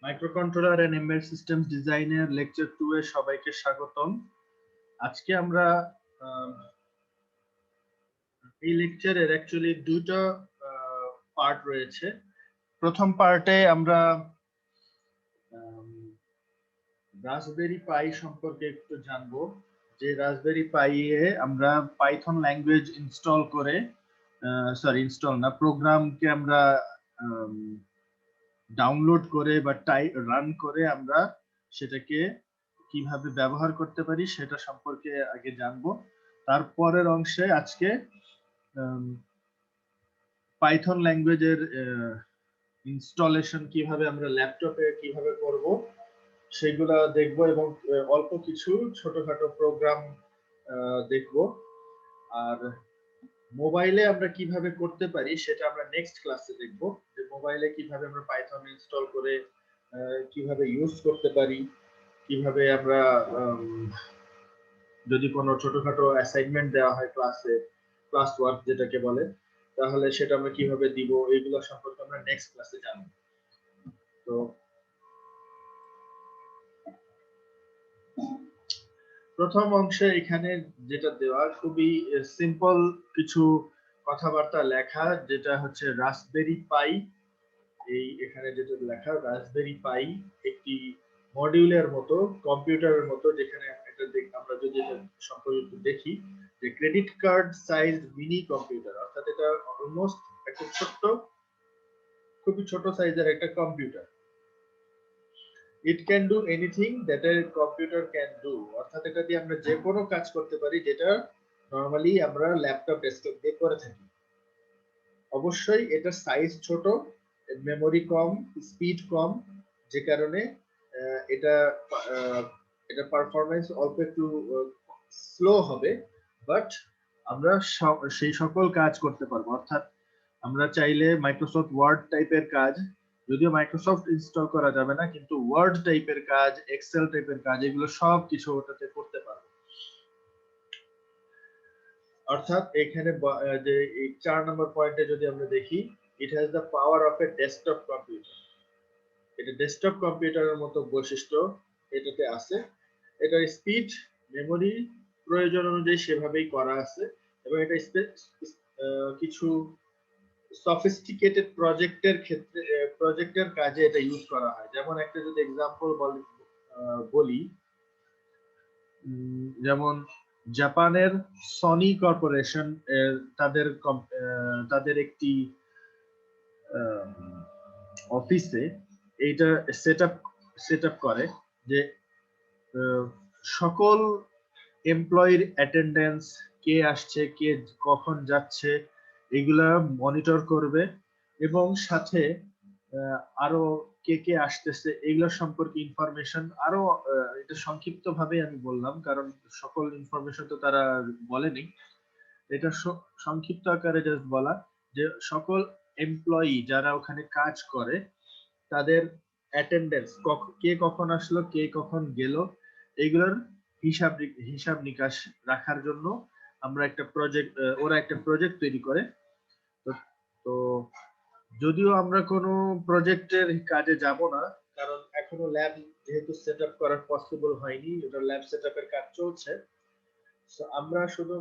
Microcontroller and embedded systems ডিজাইনের lecture 2 এ সবাইকে স্বাগতম। আজকে আমরা এই লেকচারের অ্যাকচুয়ালি দুটো পার্ট রয়েছে। প্রথম পার্টে আমরা রাসবেরি পাই সম্পর্কে একটু জানবো, যে রাসবেরি পাই এ আমরা পাইথন ল্যাঙ্গুয়েজ ইনস্টল করে প্রোগ্রামকে আমরা ডাউনলোড করে বা রান করে আমরা সেটাকে কিভাবে ব্যবহার করতে পারি সেটা সম্পর্কে আগে জানবো। তারপরের অংশে আজকে পাইথন ল্যাঙ্গুয়েজের ইনস্টলেশন কিভাবে আমরা ল্যাপটপে কিভাবে করব সেগুলা দেখব এবং অল্প কিছু ছোটখাটো প্রোগ্রাম দেখব। আর মোবাইলে আমরা কিভাবে করতে পারি সেটা আমরা নেক্সট ক্লাসে দেখব, যে মোবাইলে কিভাবে আমরা পাইথন ইনস্টল করে কিভাবে ইউজ করতে পারি, কিভাবে আমরা যদি কোনো ছোটখাটো অ্যাসাইনমেন্ট দেওয়া হয় ক্লাসে, ক্লাস ওয়ার্ক যেটাকে বলে, তাহলে সেটা আমরা কিভাবে দিব, এইগুলো সম্পর্কে আমরা নেক্সট ক্লাসে জানব। তো প্রথম অংশে এখানে যেটা দেওয়া খুবই সিম্পল কিছু কথাবার্তা লেখা, যেটা হচ্ছে রাসবেরি পাই। এই এখানে যেটা লেখা রাসবেরি পাই একটি মডিউলের মতো, কম্পিউটারের মতো, যেখানে এটা আমরা যদি সম্পর্কে দেখি যে credit card size mini computer, অর্থাৎ এটা অলমোস্ট একটা খুবই ছোট সাইজের একটা computer. It can do anything that a computer can do, অর্থাৎ এটা দিয়ে আমরা যে কোনো কাজ করতে পারি যেটা নরমালি আমরা ল্যাপটপ ডেস্কটপ দিয়ে করে থাকি। অবশ্যই এটা সাইজ ছোট, মেমোরি কম, স্পিড কম, যে কারণে এটা পারফরম্যান্স অল্প একটু স্লো হবে, বাট আমরা সেই সকল কাজ করতে পারবো। অর্থাৎ আমরা চাইলে মাইক্রোসফট ওয়ার্ড টাইপের কাজ, যদিও মাইক্রোসফট ইনস্টল করা যাবে না, কিন্তু ওয়ার্ড টাইপের কাজ, এক্সেল টাইপের কাজ, এগুলো সব কিছু ওটাতে করতে পারবো। অর্থাৎ এখানে যে এই 4 নম্বর পয়েন্টে যদি আমরা দেখি, it has the power of A desktop computer. এটা ডেস্কটপ কম্পিউটারের মতো বৈশিষ্ট্য এটাতে আছে। এটা স্পিড, মেমোরি প্রয়োজন অনুযায়ী সেভাবেই করা আছে, এবং এটা কিছু সফিস্টিকেটেড প্রজেক্টের ক্ষেত্রে, প্রজেক্টের কাজে এটা ইউজ করা হয়। যেমন একটা যদি এক্সাম্পল বলি, যেমন জাপানের সনি কর্পোরেশন তাদের একটি অফিসে এইটা সেটআপ করে যে সকল এমপ্লয়ির অ্যাটেন্ডেন্স, কে আসছে, কে কখন যাচ্ছে, এগুলা মনিটর করবে, এবং সাথে আরো কে কে আসতেছে এগুলো সম্পর্কে ইনফরমেশন আরো, এটা সংক্ষিপ্ত ভাবে আমি বললাম কারণ সকল ইনফরমেশন তো তারা বলেনি, এটা সংক্ষিপ্ত আকারে জাস্ট বলা যে সকল এমপ্লয়ি যারা ওখানে কাজ করে তাদের অ্যাটেন্ডেন্স, কে কখন আসলো, কে কখন গেল, এগুলোর হিসাব নিকাশ রাখার জন্য আমরা ওরা একটা প্রজেক্ট তৈরি করে। তো যদিও আমরা কোনো প্রজেক্টের কাজে যাব না, কারণ এখনো ল্যাব যেহেতু সেটআপ করা পসিবল হয়নি, এটা ল্যাব সেটআপের কাজ চলছে। তো আমরা শুধু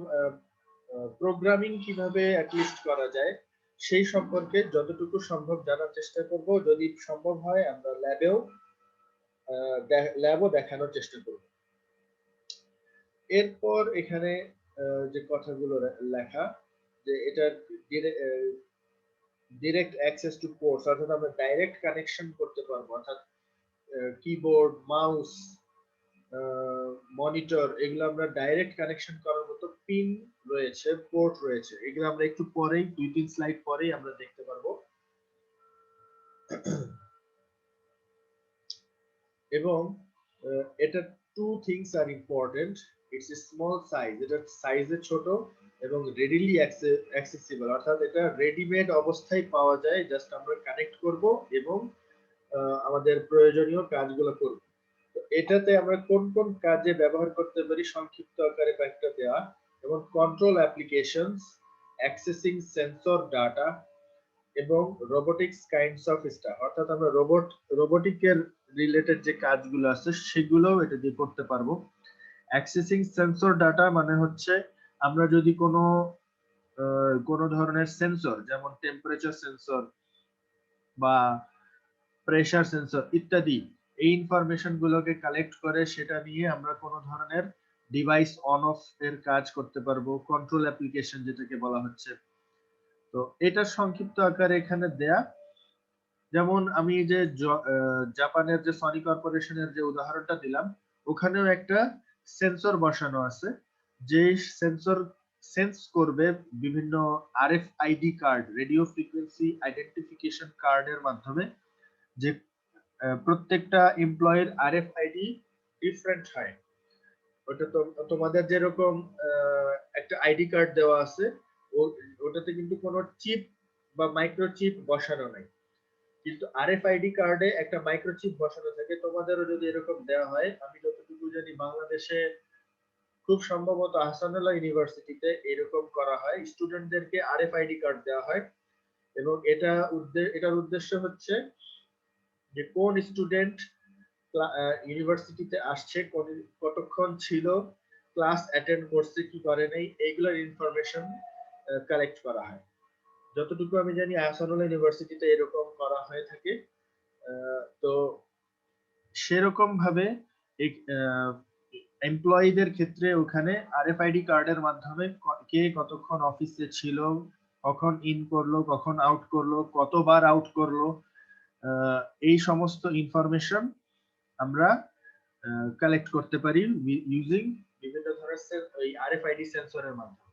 প্রোগ্রামিং কিভাবে অ্যাটলিস্ট করা যায় সেই সম্পর্কে যতটুকু সম্ভব জানার চেষ্টা করব। যদি সম্ভব হয় আমরা ল্যাবও দেখানোর চেষ্টা করব। এরপর এখানে যে কথাগুলো লেখা, যে এটা ডিরেক্ট অ্যাক্সেস টু পোর্টস, অর্থাৎ আমরা ডাইরেক্ট কানেকশন করতে পারবো, অর্থাৎ কিবোর্ড, মাউস, মনিটর, এগুলো আমরা ডাইরেক্ট কানেকশন করার মতো পিন রয়েছে, পোর্ট রয়েছে, এগুলো আমরা একটু পরেই 2-3 স্লাইড পরেই আমরা দেখতে পারবো। এবং এটা two things are important, it's a small size, এটা সাইজে ছোট এবং রেডিলি অ্যাক্সেসিবল, অর্থাৎ এটা রেডিমেড অবস্থায় পাওয়া যায়, জাস্ট আমরা কানেক্ট করব এবং আমাদের প্রয়োজনীয় কাজগুলো করব। তো এটাতে আমরা কোন কোন কাজে ব্যবহার করতে পারি সংক্ষিপ্ত আকারে কয়েকটা দেওয়া, এবং control applications, accessing sensor data, এবং রোবোটিক্স কাইন্ডস অফ স্টাফ, অর্থাৎ আমরা রোবোটিকের রিলেটেড যে কাজগুলো আছে সেগুলোও এটা দিয়ে করতে পারবো। অ্যাক্সেসিং সেন্সর ডাটা মানে হচ্ছে আমরা যদি কোনো ধরনের সেন্সর, যেমন টেম্পারেচার সেন্সর বা প্রেসার সেন্সর ইত্যাদি, এই ইনফরমেশন গুলোকে কালেক্ট করে সেটা নিয়ে আমরা কোনো ধরনের ডিভাইস অন অফ এর কাজ করতে পারবো, কন্ট্রোল অ্যাপ্লিকেশন যেটাকে বলা হচ্ছে। তো এটা সংক্ষিপ্ত আকারে এখানে দেয়া। যেমন আমি যে জাপানের যে সনি কর্পোরেশনের যে উদাহরণটা দিলাম, ওখানেও একটা সেন্সর বসানো আছে, যে সেন্সর সেন্স করবে বিভিন্ন RFID card, radio frequency identification কার্ডের মাধ্যমে, যে প্রত্যেকটা এমপ্লয়ের আরএফআইডি ডিফারেন্ট হয়। ওটা তো তোমাদের যেরকম একটা আইডি কার্ড দেওয়া আছে, ওটাতে কিন্তু কোনো চিপ বা মাইক্রোচিপ বসানো নাই, কিন্তু আরএফআইডি কার্ডে একটা মাইক্রোচিপ বসানো থাকে। তোমাদেরও যদি এরকম দেওয়া হয়, আমি যতটুকু জানি বাংলাদেশে খুব সম্ভবত আহসানুল্লাহ ইউনিভার্সিটিতে এরকম করা হয়, স্টুডেন্টদেরকে আরএফআইডি কার্ড দেওয়া হয়, এবং এটার উদ্দেশ্য হচ্ছে যে কোন স্টুডেন্ট ইউনিভার্সিটিতে আসছে, কতক্ষণ ছিল, ক্লাস অ্যাটেন্ড করছে কি করে নাই, এইগুলোর ইনফরমেশন কালেক্ট করা হয়। যতটুকু আমি জানি আহসানুল্লাহ ইউনিভার্সিটিতে এরকম করা হয়ে থাকে। তো সেরকম ভাবে এমপ্লয়ীদের ক্ষেত্রে ওখানে আরএফআইডি কার্ডের মাধ্যমে কে কতক্ষণ অফিসে ছিল, কখন ইন করলো, কখন আউট করলো, কতবার আউট করলো, এই সমস্ত ইনফরমেশন আমরা কালেক্ট করতে পারি ইউজিং বিভিন্ন ধরনের ওই আরএফআইডি সেন্সরের মাধ্যমে।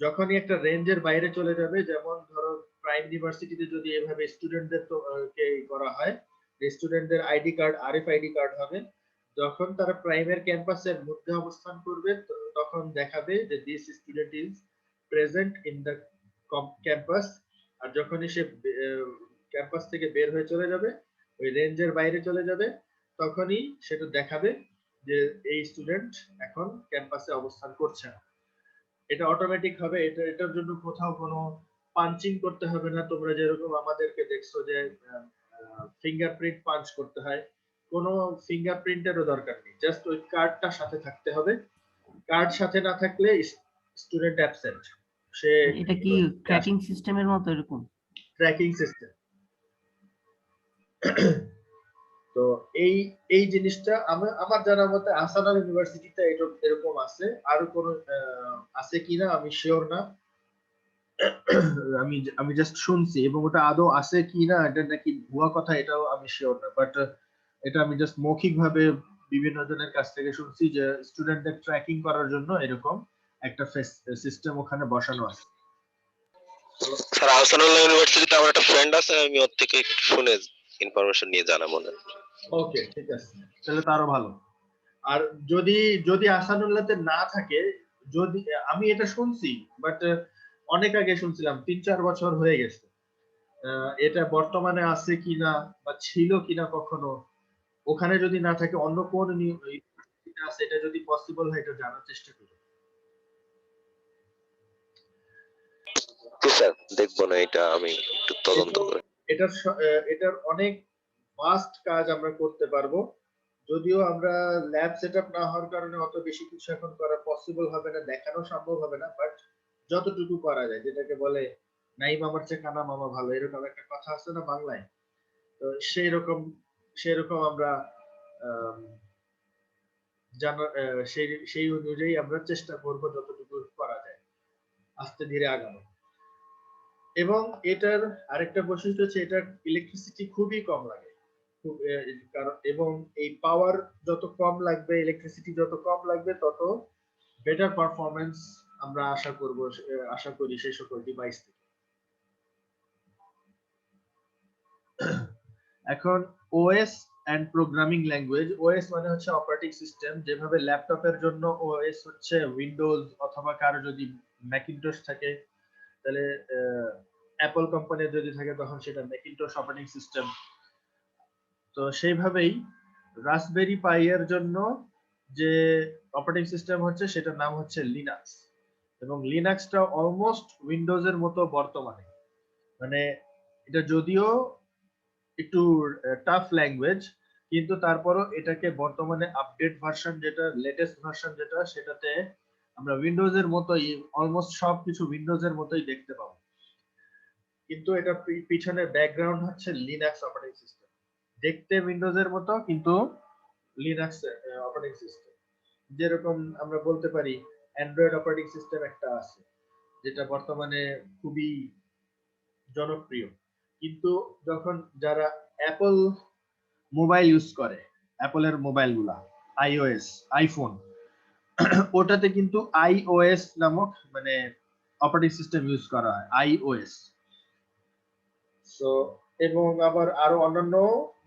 যখনই একটা রেঞ্জের বাইরে চলে যাবে, যেমন ধরো প্রাইম ইউনিভার্সিটিতে যদি এভাবে স্টুডেন্টদের কে করা হয়, স্টুডেন্টদের আইডি কার্ড আরএফআইডি কার্ড হবে, যখন তারা প্রাইমের ক্যাম্পাসের মধ্যে অবস্থান করবে তখন দেখাবে যে this student is present in the campus. আর যখনই সে ক্যাম্পাস থেকে বের হয়ে চলে যাবে, ওই রেঞ্জের বাইরে চলে যাবে, তখনই সেটা দেখাবে যে এই স্টুডেন্ট এখন ক্যাম্পাসে অবস্থান করছে না। এটা অটোমেটিক হবে, এটার জন্য কোথাও কোনো পাঞ্চিং করতে হবে না। তোমরা যেরকম আমাদেরকে দেখছো যে ফিঙ্গারপ্রিন্ট পাঞ্চ করতে হয়, কোনো ফিঙ্গারপ্রিন্টেরও দরকার নেই, জাস্ট ওই কার্ডটা সাথে থাকতে হবে। কার্ড সাথে না থাকলে স্টুডেন্ট অ্যাবসেন্ট। সে এটা কি ট্র্যাকিং সিস্টেমের মতো এরকম? Tracking system. তো এই জিনিসটা আমার জানার মতে আহসানুল্লাহ ইউনিভার্সিটিতে এরকম আছে, আরো কোনো আছে কিনা আমি শিওর না। আমি জাস্ট শুনছি, এবং ওটা আদৌ আছে কিনা, এটা নাকি ভুয়া কথা, এটাও আমি শিওর না। বাট এটা আমি জাস্ট মৌখিক ভাবে বিভিন্ন জনের কাছ থেকে শুনছি যে স্টুডেন্টদের ট্র্যাকিং করার জন্য এরকম একটা সিস্টেম ওখানে বসানো আছে। স্যার আহসানুল্লাহ ইউনিভার্সিটিতে আমার একটা ফ্রেন্ড আছে, আমি ওর থেকে একটু শুনে ইনফরমেশন নিয়ে জানাবো না। ওকে, ঠিক আছে, তাহলে তো আরো ভালো। আর যদি যদি আহসানুল্লাহতে না থাকে, যদি আমি এটা শুনছি, বাট অনেক আগে শুনছিলাম, 3-4 বছর হয়ে গেছে। এটা বর্তমানে আছে কিনা বা ছিল কিনা কখনো, ওখানে যদি না থাকে অন্য কোন আছে, এটা যদি পসিবল হয় এটা জানার চেষ্টা করি। স্যার দেখবো না, এটা আমি একটু তদন্ত করে। এটার অনেক ফাস্ট কাজ আমরা করতে পারবো, যদিও আমরা ল্যাব সেটআপ না হওয়ার কারণে অত বেশি কিছু এখন করা পসিবল হবে না, দেখানো সম্ভব হবে না। বাট যতটুকু করা যায়, যেটাকে বলে নাই মামার চেয়ে কানা মামা ভালো, এরকম একটা কথা আছে না বাংলায়, তো সেরকম আমরা সেই অনুযায়ী আমরা চেষ্টা করব যতটুকু করা যায় আস্তে ধীরে আগানো। এবং এটার আরেকটা বৈশিষ্ট্য হচ্ছে এটার ইলেকট্রিসিটি খুবই কম লাগে, কারণ এবং এই পাওয়ার যত কম লাগবে, ইলেকট্রিসিটি যত কম লাগবে, তত বেটার পারফরম্যান্স আমরা আশা করি সেই সকল ডিভাইস থেকে। এখন OS and programming language. OS মানে হচ্ছে অপারেটিং সিস্টেম, যেভাবে ল্যাপটপের জন্য ওএস হচ্ছে উইন্ডোজ, অথবা কারো যদি ম্যাকিনটশ থাকে তাহলে অ্যাপল কোম্পানির যদি থাকে তখন সেটা ম্যাকিনটশ অপারেটিং সিস্টেম। তো সেইভাবেই রাসবেরি পাই এর জন্য যে অপারেটিং সিস্টেম হচ্ছে সেটার নাম হচ্ছে লিনাক্স, এবং লিনাক্সটা অলমোস্ট উইন্ডোজের মতো বর্তমানে। মানে এটা যদিও একটু টাফ ল্যাঙ্গুয়েজ, কিন্তু তারপরও এটাকে বর্তমানে আপডেট ভার্সন যেটা, লেটেস্ট ভার্সন যেটা, সেটাতে আমরা উইন্ডোজের মতোই অলমোস্ট সবকিছু উইন্ডোজের মতোই দেখতে পাবো। কিন্তু এটা পিছনে ব্যাকগ্রাউন্ড হচ্ছে লিনাক্স অপারেটিং সিস্টেম। দেখতে উইন্ডোজের মতো কিন্তু লিনাক্স অপারেটিং সিস্টেম। যেরকম আমরা বলতে পারি অ্যান্ড্রয়েড অপারেটিং সিস্টেম একটা আছে যেটা বর্তমানে খুবই জনপ্রিয়, কিন্তু যখন যারা অ্যাপল মোবাইল ইউজ করে, অ্যাপলের মোবাইলগুলা আইওএস, আইফোন, ওটাতে কিন্তু আইওএস নামক মানে অপারেটিং সিস্টেম ইউজ করা হয়, আইওএস। সো এবং আবার আরো অন্যান্য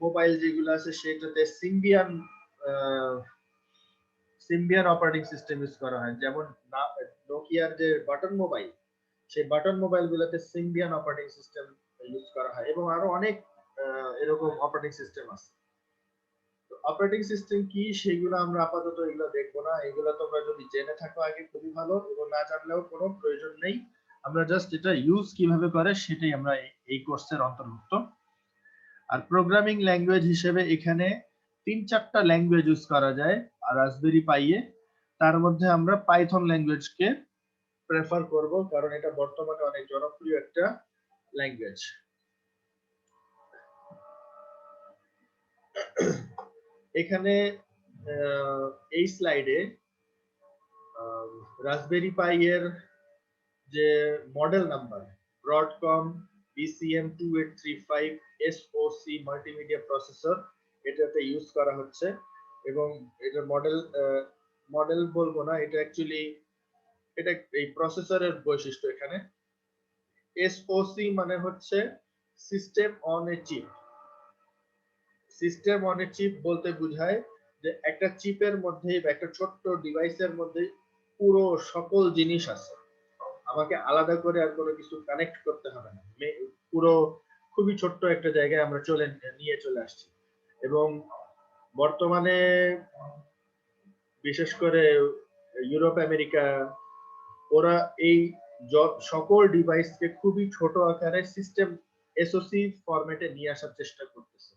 মোবাইল যেগুলো আছে সেটাতে Symbian Symbian operating system use করা হয়, যেমন নোকিয়ার যে বাটন মোবাইল, সেই বাটন মোবাইল গুলোতে সিম্বিয়ান অপারেটিং সিস্টেম ইউজ করা হয়, এবং আরো অনেক এরকম অপারেটিং সিস্টেম আছে। অপারেটিং সিস্টেম কি সেগুলো আমরা আপাতত এগুলো দেখবো না, এগুলো তোমরা যদি জেনে থাকো আগে খুবই ভালো, এবং না জানলেও কোনো প্রয়োজন নেই। আমরা জাস্ট এটা ইউজ কিভাবে করে সেটাই আমরা এই কোর্সের অন্তর্ভুক্ত। আর প্রোগ্রামিং ল্যাঙ্গুয়েজ হিসেবে এখানে 3-4টা ল্যাঙ্গুয়েজ ইউজ করা যায় আর রাসবেরি পাইয়ে। তার মধ্যে আমরা পাইথন ল্যাঙ্গুয়েজকে প্রেফার করব, কারণ এটা বর্তমানে অনেক জনপ্রিয় একটা ল্যাঙ্গুয়েজ। এখানে এই স্লাইডে রাসবেরি পাই এর যে model number Broadcom BCM2835 SoC multimedia processor এটাতে ইউজ করা হচ্ছে, এবং এটা মডেল বলবো না, এটা অ্যাকচুয়ালি এটা এই প্রসেসরের বৈশিষ্ট্য। এখানে SoC মানে হচ্ছে system on a chip. System on a chip বলতে বোঝায় যে একটা চিপের মধ্যে বা একটা ছোট্ট ডিভাইসের মধ্যে পুরো সকল জিনিস আছে, আমাকে আলাদা করে আর কোনো কিছু কানেক্ট করতে হবে না, পুরো খুবই ছোট্ট একটা জায়গায় আমরা নিয়ে চলে আসছি। এবং বর্তমানে বিশেষ করে ইউরোপ, আমেরিকা, ওরা এই সকল ডিভাইসকে খুবই ছোট আকারে সিস্টেম এসওসি ফরম্যাটে নিয়ে আসার চেষ্টা করতেছে।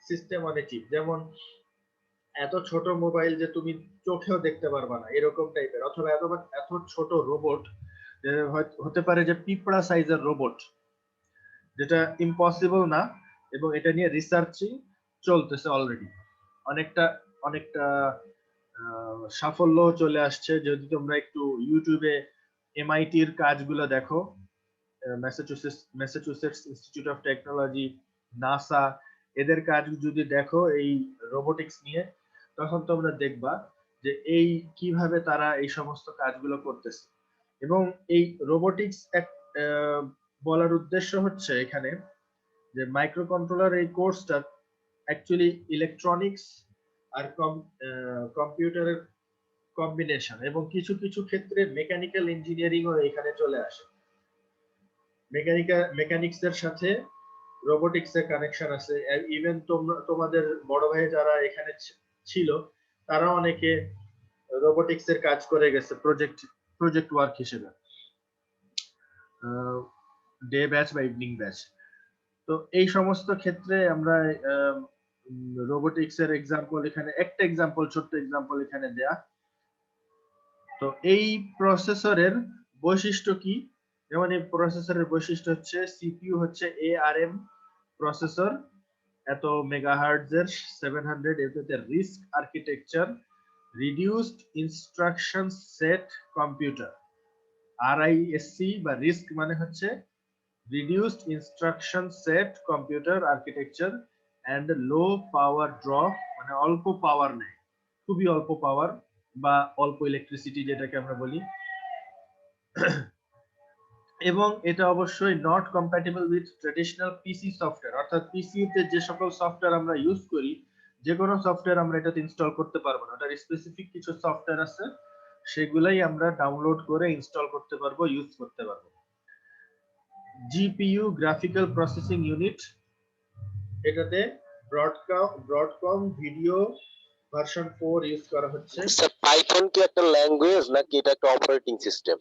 সিস্টেম অন এ চিপ, যেমন এত ছোট মোবাইল যে তুমি চোখেও দেখতে পারবা না এরকম টাইপের, অথবা এত ছোট রোবট হতে পারে যে পিঁপড়া সাইজের রোবট, যেটা ইম্পসিবল না, এবং এটা নিয়ে রিসার্চিং চলতেছে অলরেডি। অনেকটা সাফল্য চলে আসছে। যদি তোমরা একটু ইউটিউবে এমআইটির কাজগুলো দেখো, Massachusetts institute of technology, NASA, এদের কাজ যদি দেখো এই রোবোটিক্স নিয়ে, তখন তোমরা দেখবা যে এই কিভাবে তারা এই সমস্ত কাজগুলো করতেছে। এবং এই রোবোটিক্স বলার উদ্দেশ্য হচ্ছে এখানে যে মাইক্রো কন্ট্রোলার এই কোর্সটা অ্যাকচুয়ালি ইলেকট্রনিক্স আর কম্পিউটারের কম্বিনেশন, এবং কিছু কিছু ক্ষেত্রে মেকানিক্যাল ইঞ্জিনিয়ারিংও এখানে চলে আসে। মেকানিক্স এর সাথে রোবোটিক্স এর কানেকশন আছে। ইভেন তোমাদের বড় ভাই যারা এখানে ছিল তারা অনেকে রোবোটিক্স এর কাজ করে গেছে প্রজেক্ট ওয়ার্ক হিসেবে, ডে ব্যাচ বা ইভিনিং ব্যাচ। তো এই সমস্ত ক্ষেত্রে আমরা রোবোটিক্স এর এক্সাম্পল এখানে একটা ছোট্ট এক্সাম্পল এখানে দেয়া। তো এই প্রসেসরের বৈশিষ্ট্য কি? যেমন এই প্রসেসরের বৈশিষ্ট্য হচ্ছে সিপিইউ হচ্ছে ARM প্রসেসর, এত মেগাহার্টজ এর 700, এটাতে RISC architecture, reduced instruction set computer, RISC বা রিস্ক মানে হচ্ছে reduced instruction set computer architecture, and low power draw মানে অল্প পাওয়ার নেয়, খুবই অল্প পাওয়ার বা অল্প ইলেকট্রিসিটি যেটাকে আমরা বলি। এবং এটা অবশ্যই not compatible with traditional PC software, অর্থাৎ পিসি তে যে সকল সফটওয়্যার আমরা ইউজ করি, যে কোনো সফটওয়্যার আমরা এটাতে ইনস্টল করতে পারবো না। ওটার স্পেসিফিক কিছু সফটওয়্যার আছে, সেগুলাই আমরা ডাউনলোড করে ইনস্টল করতে পারবো, ইউজ করতে পারবো। জিপিইউ গ্রাফিক্যাল প্রসেসিং ইউনিট, এটাতে ব্রডকম ভিডিও ভার্সন 4 ইউজ করা হচ্ছে। স্যার পাইথন কি একটা ল্যাঙ্গুয়েজ নাকি এটা একটা অপারেটিং সিস্টেম?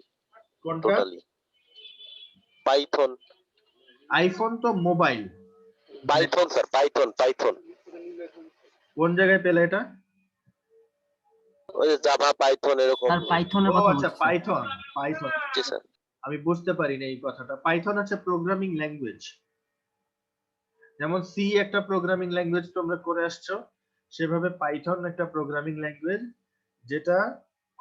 কোনটা? টোটালি পাইথন আইফোন তো মোবাইল, পাইথন স্যার, পাইথন কোন জায়গায় পেলে এটা? ওই যে জাভা পাইথন এরকম। স্যার পাইথনের ও কথা আচ্ছা, বলছি। পাইথন। পাইথন জি স্যার। আমি বুঝতে পারিনি এই কথাটা। পাইথন হচ্ছে প্রোগ্রামিং ল্যাঙ্গুয়েজ। যেমন সি একটা প্রোগ্রামিং ল্যাঙ্গুয়েজ তোমরা করে আসছো, সেভাবে পাইথন একটা প্রোগ্রামিং ল্যাঙ্গুয়েজ যেটা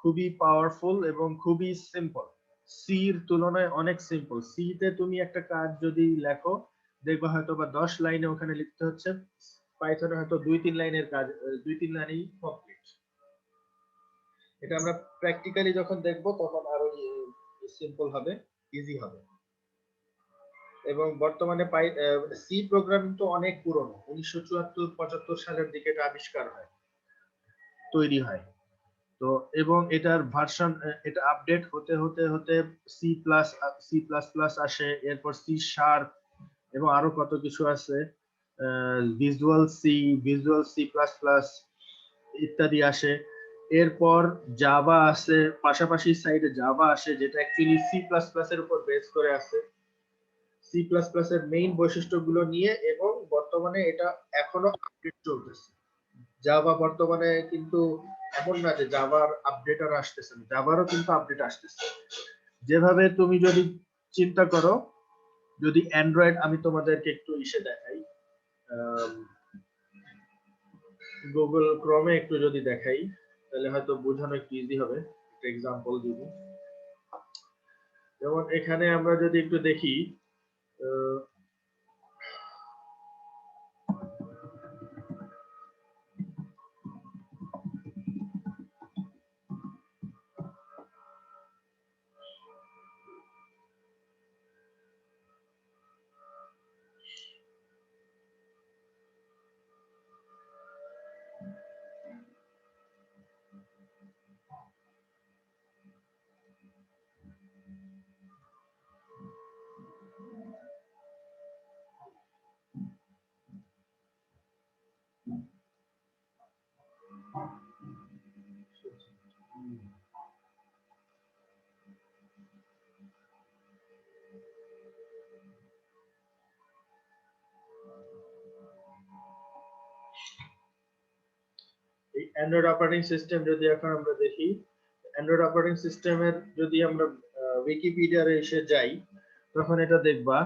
খুবই পাওয়ারফুল এবং খুবই সিম্পল। সি এর তুলনায় অনেক সিম্পল। সি তে তুমি একটা কাজ যদি লেখো, দেখবা হয়তো বা 10 লাইনে ওখানে লিখতে হচ্ছে, পাইথনে হয়তো 2-3 লাইনের কাজ, 2-3 লাইনেই কমপ্লিট। এটা আমরা প্র্যাকটিক্যালি যখন দেখবো তখন আরো সিম্পল হবে, ইজি হবে। এবং বর্তমানে সি প্রোগ্রামিং তো অনেক পুরনো, 1974-75 সালের দিকে এটা আবিষ্কার হয়, তৈরি হয়। তো এবং এটার ভার্সন, এটা আপডেট হতে হতে হতে সি প্লাস আসে, এরপর সি শার্প এবং আরো কত কিছু আছে, ভিজুয়াল সি প্লাস প্লাস ইত্যাদি আসে। এরপর জাভা আছে, পাশাপাশি সাইডে জাভা আসে, যেটা অ্যাকচুয়ালি সি প্লাস প্লাস এর উপর বেস করে আছে, সি প্লাস প্লাস এর মেইন বৈশিষ্ট্যগুলো নিয়ে। এবং বর্তমানে এটা এখনো আপডেট চলতেছে। জাভা বর্তমানে কিন্তু এমন না যে জাভার আপডেট আর আসতেছে না, জাভারও কিন্তু আপডেট আসতেছে। যেভাবে তুমি যদি চিন্তা করো, যদি অ্যান্ড্রয়েড, আমি তোমাদেরকে একটু ইসে দেখাই, গুগল ক্রমে একটু যদি দেখাই, তাহলে হয়তো বোঝানো একটু ইজি হবে। একটা এক্সাম্পল যদি, যেমন এখানে আমরা যদি একটু দেখি, আহ, এই অ্যান্ড্রয়েড অপারেটিং সিস্টেম যদি এখন আমরা দেখি, অ্যান্ড্রয়েড অপারেটিং সিস্টেমের যদি আমরা উইকিপিডিয়ার এসে যাই, তখন এটা দেখবা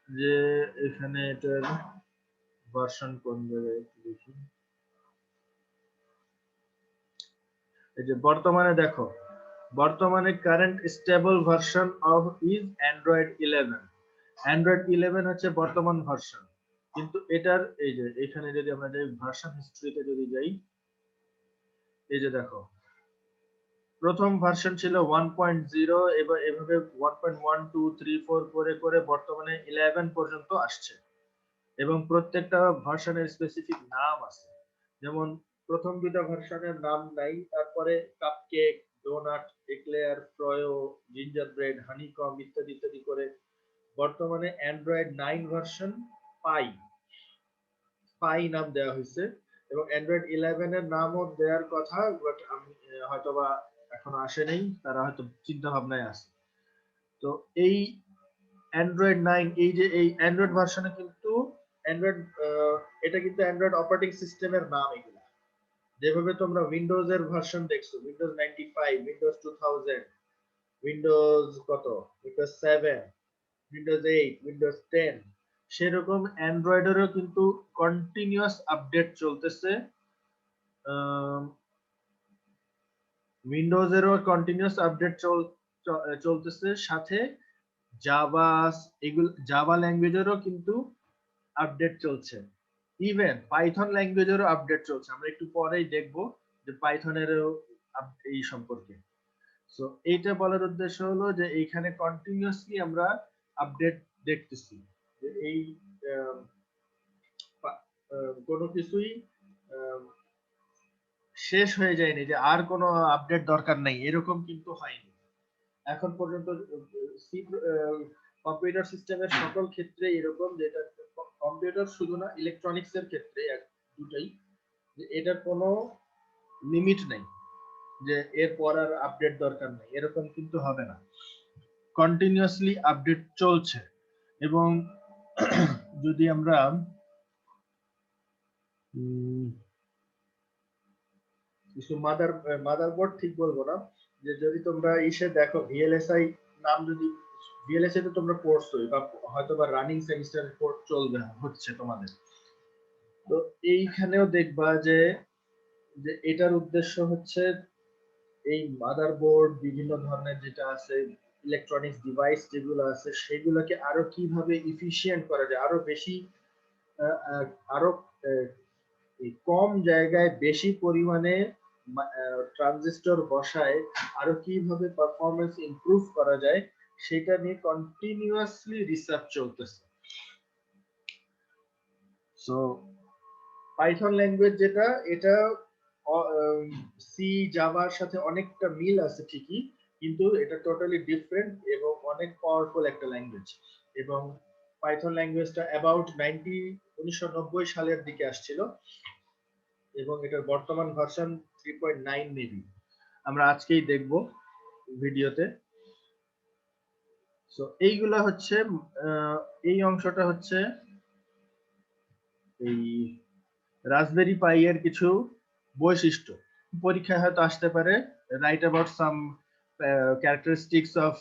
যে এখানে এটার ভার্সন কোন জায়গায় একটু দেখি। এই যে বর্তমানে দেখো, বর্তমানে current stable version of is Android 11। Android 11 হচ্ছে বর্তমান ভার্সন। কিন্তু এটার এই যে এখানে যদি আমরা যাই ভার্সন হিস্ট্রিতে যদি যাই, এই যে দেখো প্রথম ভার্সন ছিল 1.0, এবার এভাবে 1.1 2 3 4 করে করে বর্তমানে 11 পর্যন্ত আসছে। এবং প্রত্যেকটা ভার্সনের স্পেসিফিক নাম আছে। যেমন প্রথম দুটো ভার্সনের নাম নাই, তারপরে cupcake, donut, eclair, froyo, gingerbread, honeycomb ইত্যাদি ইত্যাদি করে বর্তমানে অ্যান্ড্রয়েড 9 ভার্সন পাই পাই নাম দেওয়া হয়েছে। এবং অ্যান্ড্রয়েড 11 এর নামও দেওয়ার কথা, বাট আমি হয়তোবা এখনো আসে নাই, তারা হয়তো চিন্তা ভাবনায় আছে। তো এই অ্যান্ড্রয়েড 9, এই যে এই অ্যান্ড্রয়েড ভার্সনে কিন্তু অ্যান্ড্রয়েড, এটা কিন্তু অ্যান্ড্রয়েড অপারেটিং সিস্টেমের নাম এগুলা। যেভাবে তোমরা উইন্ডোজ এর ভার্সন দেখছো, উইন্ডোজ 95, উইন্ডোজ 2000, উইন্ডোজ কত, উইন্ডোজ 7, উইন্ডোজ 8, উইন্ডোজ 10, সেরকম অ্যান্ড্রয়েডেরও কিন্তু কন্টিনিউয়াস আপডেট চলতেছে। উইন্ডোজেরও কন্টিনিউয়াস আপডেট চলতেছে, সাথে জাভা, এগুলো জাভা ল্যাঙ্গুয়েজেরও কিন্তু আপডেট চলছে। ইভেন পাইথন ল্যাঙ্গুয়েজেরও আপডেট চলছে। আমরা একটু পরেই দেখব যে পাইথনেরও এই সম্পর্কে। সো এইটা বলার উদ্দেশ্য হলো যে এইখানে কন্টিনিউয়াসলি আমরা আপডেট দেখতেছি, যে এই কোনো কিছুই শেষ হয়ে যায়নি, যে আর কোনো আপডেট দরকার নাই, এরকম কিন্তু হয়নি এখন পর্যন্ত। কম্পিউটার সিস্টেমের সকল ক্ষেত্রে এরকম, যেটা কম্পিউটার শুধু না, ইলেকট্রনিক্স এর ক্ষেত্রে দুটাই, যে এটার কোনো লিমিট নেই যে এরপর আর আপডেট দরকার নেই, এরকম কিন্তু হবে না। কন্টিনিউয়াসলি আপডেট চলছে। এবং যদি আমরা কিছু মাদারবোর্ড ঠিক বলবো না, যে যদি তোমরা ইসে দেখো ভিএলএসআই নাম, যদি ভিএলএসআই তো তোমরা পড়ছোই বা হয়তো বা রানিং সেমিস্টার কোর্স চলবে হচ্ছে তোমাদের, তো এইখানেও দেখবা যে যে এটার উদ্দেশ্য হচ্ছে এই মাদারবোর্ড বিভিন্ন ধরনের যেটা আছে ইলেকট্রনিক্স ডিভাইস যেগুলো আছে সেগুলোকে আরো কিভাবে ইফিশিয়েন্ট করা যায়, আরো বেশি আরো এই কম জায়গায় বেশি পরিমাণে ট্রানজিস্টর বসায় আরো কিভাবে পারফরমেন্স ইমপ্রুভ করা যায় সেটা নিয়ে কন্টিনিউয়াসলি রিসার্চ চলতেছে। সো পাইথন ল্যাঙ্গুয়েজ যেটা, এটা সি জাভার সাথে অনেকটা মিল আছে ঠিকই, কিন্তু এটা টোটালি ডিফারেন্ট এবং অনেক পাওয়ারফুল একটা ল্যাঙ্গুয়েজ। এবং পাইথন ল্যাঙ্গুয়েজটা অ্যাবাউট 1990 সালের দিকে আসছিল এবং এটার বর্তমান ভার্সন 3.9 মেবি, আমরা আজকেই দেখব ভিডিওতে। সো এইগুলা হচ্ছে এই অংশটা হচ্ছে এই রাসবেরি পাই এর কিছু বৈশিষ্ট্য, পরীক্ষায় হয়তো আসতে পারে, write about some characteristics of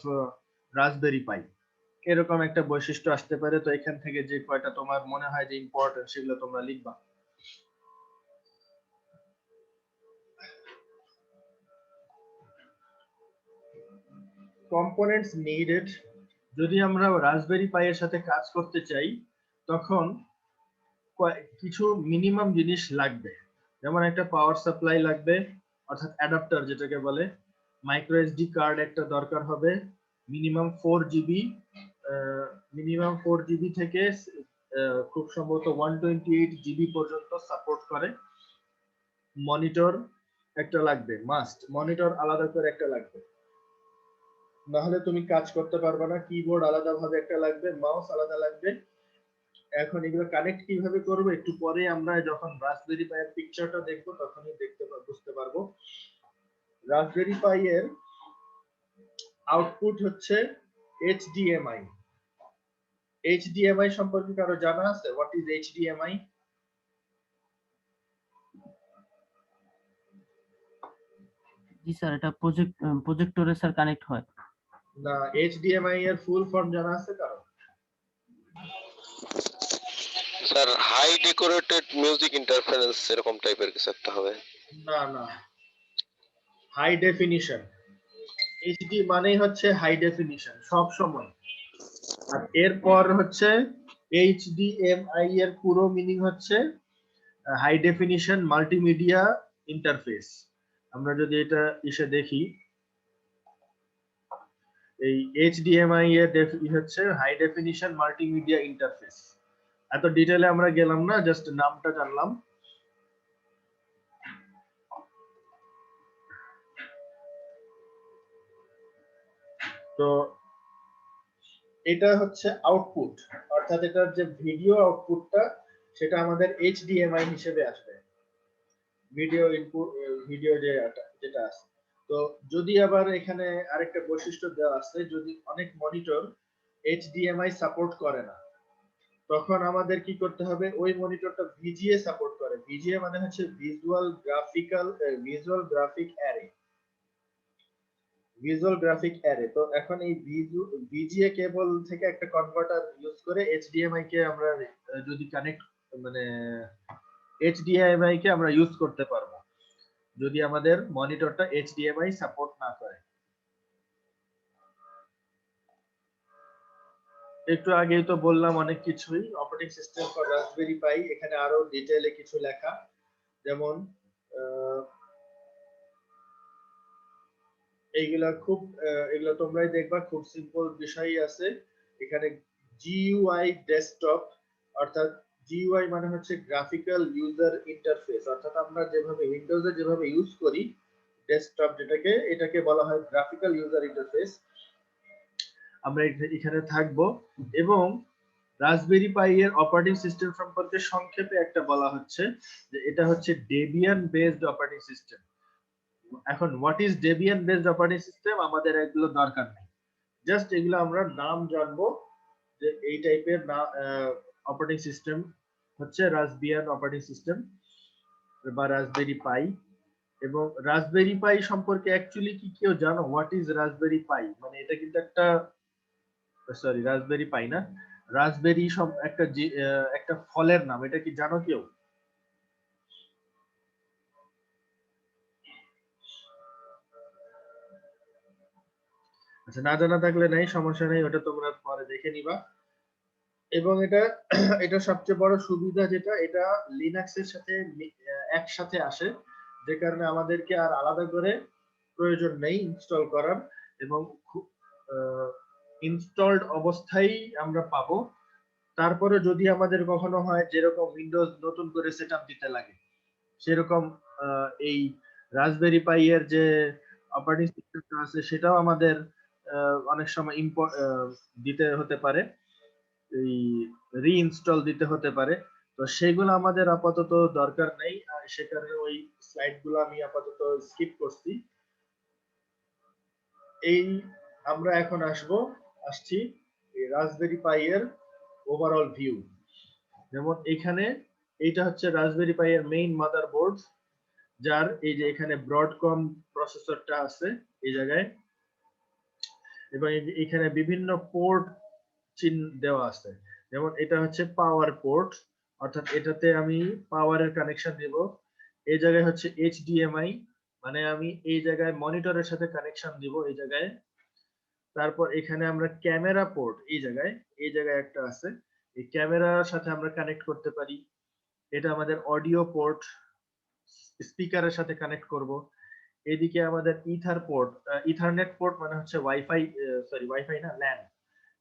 raspberry pie, এরকম একটা বৈশিষ্ট্য আসতে পারে। তো এখান থেকে যে কয়টা তোমার মনে হয় যে ইম্পর্টেন্ট সেগুলো তোমরা লিখবা। কম্পোনেন্টস নিডেড, যদি আমরা রাসবেরি পাই এর সাথে কাজ করতে চাই তখন কিছু মিনিমাম জিনিস লাগবে, যেমন একটা পাওয়ার সাপ্লাই লাগবে অর্থাৎ অ্যাডাপ্টার যেটাকে বলে, মাইক্রো এসডি কার্ড একটা দরকার হবে, মিনিমাম 4 জিবি থেকে খুব সম্ভবত 128 জিবি পর্যন্ত সাপোর্ট করে। মনিটর একটা লাগবে, মাস্ট মনিটর আলাদা করে একটা লাগবে, নাহলে তুমি কাজ করতে পারবে না। কিবোর্ড আলাদাভাবে একটা লাগবে, মাউস আলাদা লাগবে। এখন এগুলো কানেক্ট কিভাবে করবো একটু পরে আমরা যখন রাসবেরি পাই এর পিকচারটা দেখবো তখনই বুঝতে পারবো। রাসবেরি পাই এর আউটপুট হচ্ছে HDMI। HDMI সম্পর্কে কারো জানা আছে? What is HDMI? G sir, এটা প্রজেক্টরে স্যার কানেক্ট হয়। না, HDMI এর ফুল ফর্ম জানা আছে কারো? Sir high decorated music interference এরকম টাইপের কিছু একটা হবে। না না, হাই ডেফিনিশন। এইচডি মানেই হচ্ছে হাই ডেফিনিশন সব সময়। আর এরপর হচ্ছে HDMI এর পুরো মিনিং হচ্ছে হাই ডেফিনিশন মাল্টিমিডিয়া ইন্টারফেস। আমরা যদি এটা এসে দেখি, এই HDMI এর হচ্ছে হাই ডেফিনিশন মাল্টিমিডিয়া ইন্টারফেস। এত ডিটেইলে আমরা গেলাম না, জাস্ট নামটা জানলাম। তো এটা হচ্ছে আউটপুট, অর্থাৎ এটার যে ভিডিও আউটপুটটা সেটা আমাদের HDMI হিসেবে আসবে, ভিডিও ইনপুট, ভিডিও যেটা আছে। তো যদি আবার এখানে আরেকটা বৈশিষ্ট্য দেওয়া আছে, যদি অনেক মনিটর HDMI সাপোর্ট করে না তখন আমাদের কি করতে হবে, ওই মনিটরটা VGA সাপোর্ট করে। VGA মানে হচ্ছে visual graphic array, visual graphic array. তো এখন এই VGA কেবল থেকে একটা কনভার্টার ইউজ করে HDMI কে আমরা যদি কানেক্ট, মানে HDMI কে আমরা ইউজ করতে পারবো যদি আমাদের মনিটরটা HDMI সাপোর্ট না করে। একটু আগেই তো বললাম অনেক কিছুই, অপারেটিং সিস্টেম ফর রাসবেরি পাই, এখানে আরো ডিটেইলে কিছু লেখা, যেমন এগুলা তোমরাই দেখবা, খুব সিম্পল বিষয়ই আছে এখানে। GUI ডেস্কটপ, অর্থাৎ GUI মানে হচ্ছে গ্রাফিক্যাল ইউজার ইন্টারফেস, অর্থাৎ আমরা যেভাবে উইন্ডোজে যেভাবে ইউজ করি ডেস্কটপ এটাকে বলা হয় গ্রাফিক্যাল ইউজার ইন্টারফেস। আমরা এখানে থাকবো। এবং রাসবেরি পাই এর অপারেটিং সিস্টেম সম্পর্কে সংক্ষেপে একটা বলা হচ্ছে যে এটা হচ্ছে ডেবিয়ান বেসড অপারেটিং সিস্টেম। এখন what is Debian based operating system আমাদের এগুলো দরকার নেই, জাস্ট এগুলো আমরা নাম জানবো যে এই টাইপের না অপারেটিং সিস্টেম হচ্ছে রাসবিয়ান অপারেটিং সিস্টেম বা রাসবেরি পাই। এবং রাসবেরি পাই সম্পর্কে অ্যাকচুয়ালি কি কেউ জানো? হোয়াট ইজ রাসবেরি পাই? মানে এটা কিন্তু একটা, সরি রাসবেরি পাই না, রাসবেরি একটা একটা ফলের নাম, এটা কি জানো কেউ? আচ্ছা, না জানা থাকলে নাই, সমস্যা নেই, ওটা তোমরা পরে দেখে নিবা। এবং এটা এটা সবচেয়ে বড় সুবিধা যেটা, এটা লিনাক্সের সাথে একসাথে আসে, যে কারণে আমাদেরকে আর আলাদা করে প্রয়োজন নেই ইনস্টল করার, এবং ইনস্টলড অবস্থায় আমরা পাবো। তারপরে যদি আমাদের কখনো হয় যেরকম উইন্ডোজ নতুন করে সেটআপ দিতে লাগে, সেরকম এই রাসবেরি পাই এর যে অপারেটিং সিস্টেমটা আছে সেটাও আমাদের অনেক সময় দিতে হতে পারে, এই রিইনস্টল দিতে হতে পারে। তো সেগুলো আমাদের আপাতত দরকার নেই, সে কারণে ওই স্লাইড গুলো আমি আপাতত স্কিপ করছি। এই আমরা এখন আসছি রাসবেরি পাই এর ওভারঅল ভিউ। যেমন এখানে এইটা হচ্ছে রাসবেরি পাই এর মেইন মাদারবোর্ড, যার এই যে এখানে ব্রডকম প্রসেসরটা আছে এই জায়গায়, এবং এখানে বিভিন্ন পোর্ট চিহ্ন দেওয়া আছে। যেমন এটা হচ্ছে পাওয়ার পোর্ট, অর্থাৎ এটাতে আমি পাওয়ারের কানেকশন দেব। এই জায়গায় হচ্ছে এইচডিএমআই, মানে আমি এই জায়গায় মনিটরের সাথে কানেকশন দিব এই জায়গায়। তারপর এখানে আমরা ক্যামেরা পোর্ট, এই জায়গায় একটা আছে, এই ক্যামেরার সাথে আমরা কানেক্ট করতে পারি। এটা আমাদের অডিও পোর্ট, স্পিকারের সাথে কানেক্ট করব। এদিকে আমাদের ইথারনেট পোর্ট মানে হচ্ছে ওয়াইফাই, সরি ওয়াইফাই না,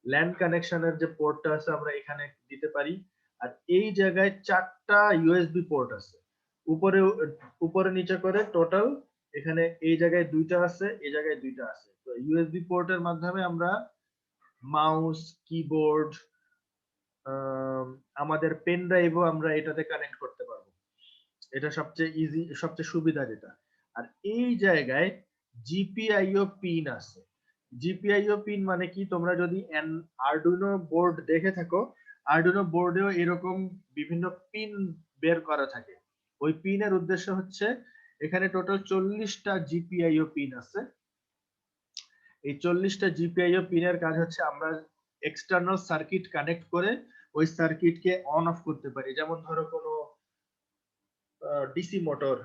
ল্যান কানেকশনের যে পোর্টটা আছে আমরা এখানে দিতে পারি। আর এই জায়গায় 4টা ইউএসবি পোর্ট আছে, উপরে উপরে নিচে করে টোটাল এখানে এই জায়গায় 2টা আছে, এই জায়গায় 2টা আছে। তো ইউএসবি পোর্টের মাধ্যমে আমরা মাউস, কিবোর্ড, আমাদের পেন ড্রাইভও আমরা এটাতে কানেক্ট করতে পারবো। এটা সবচেয়ে ইজি, সবচেয়ে সুবিধা যেটা। আর এই জায়গায় জিপিআইও পিন আছে। জিপিআইও পিন মানে কি, তোমরা যদি আরডুইনো বোর্ড দেখে থাকো, আরডুইনো বোর্ডেও এরকম বিভিন্ন পিন বের করা থাকে। ওই পিনের উদ্দেশ্য হচ্ছে, এখানে টোটাল 40টা জিপিআইও পিন আছে। এই 40টা জিপিআইও পিনের কাজ হচ্ছে আমরা এক্সটার্নাল সার্কিট কানেক্ট করে ওই সার্কিটকে অন অফ করতে পারি। যেমন ধরো কোনো ডিসি মোটর,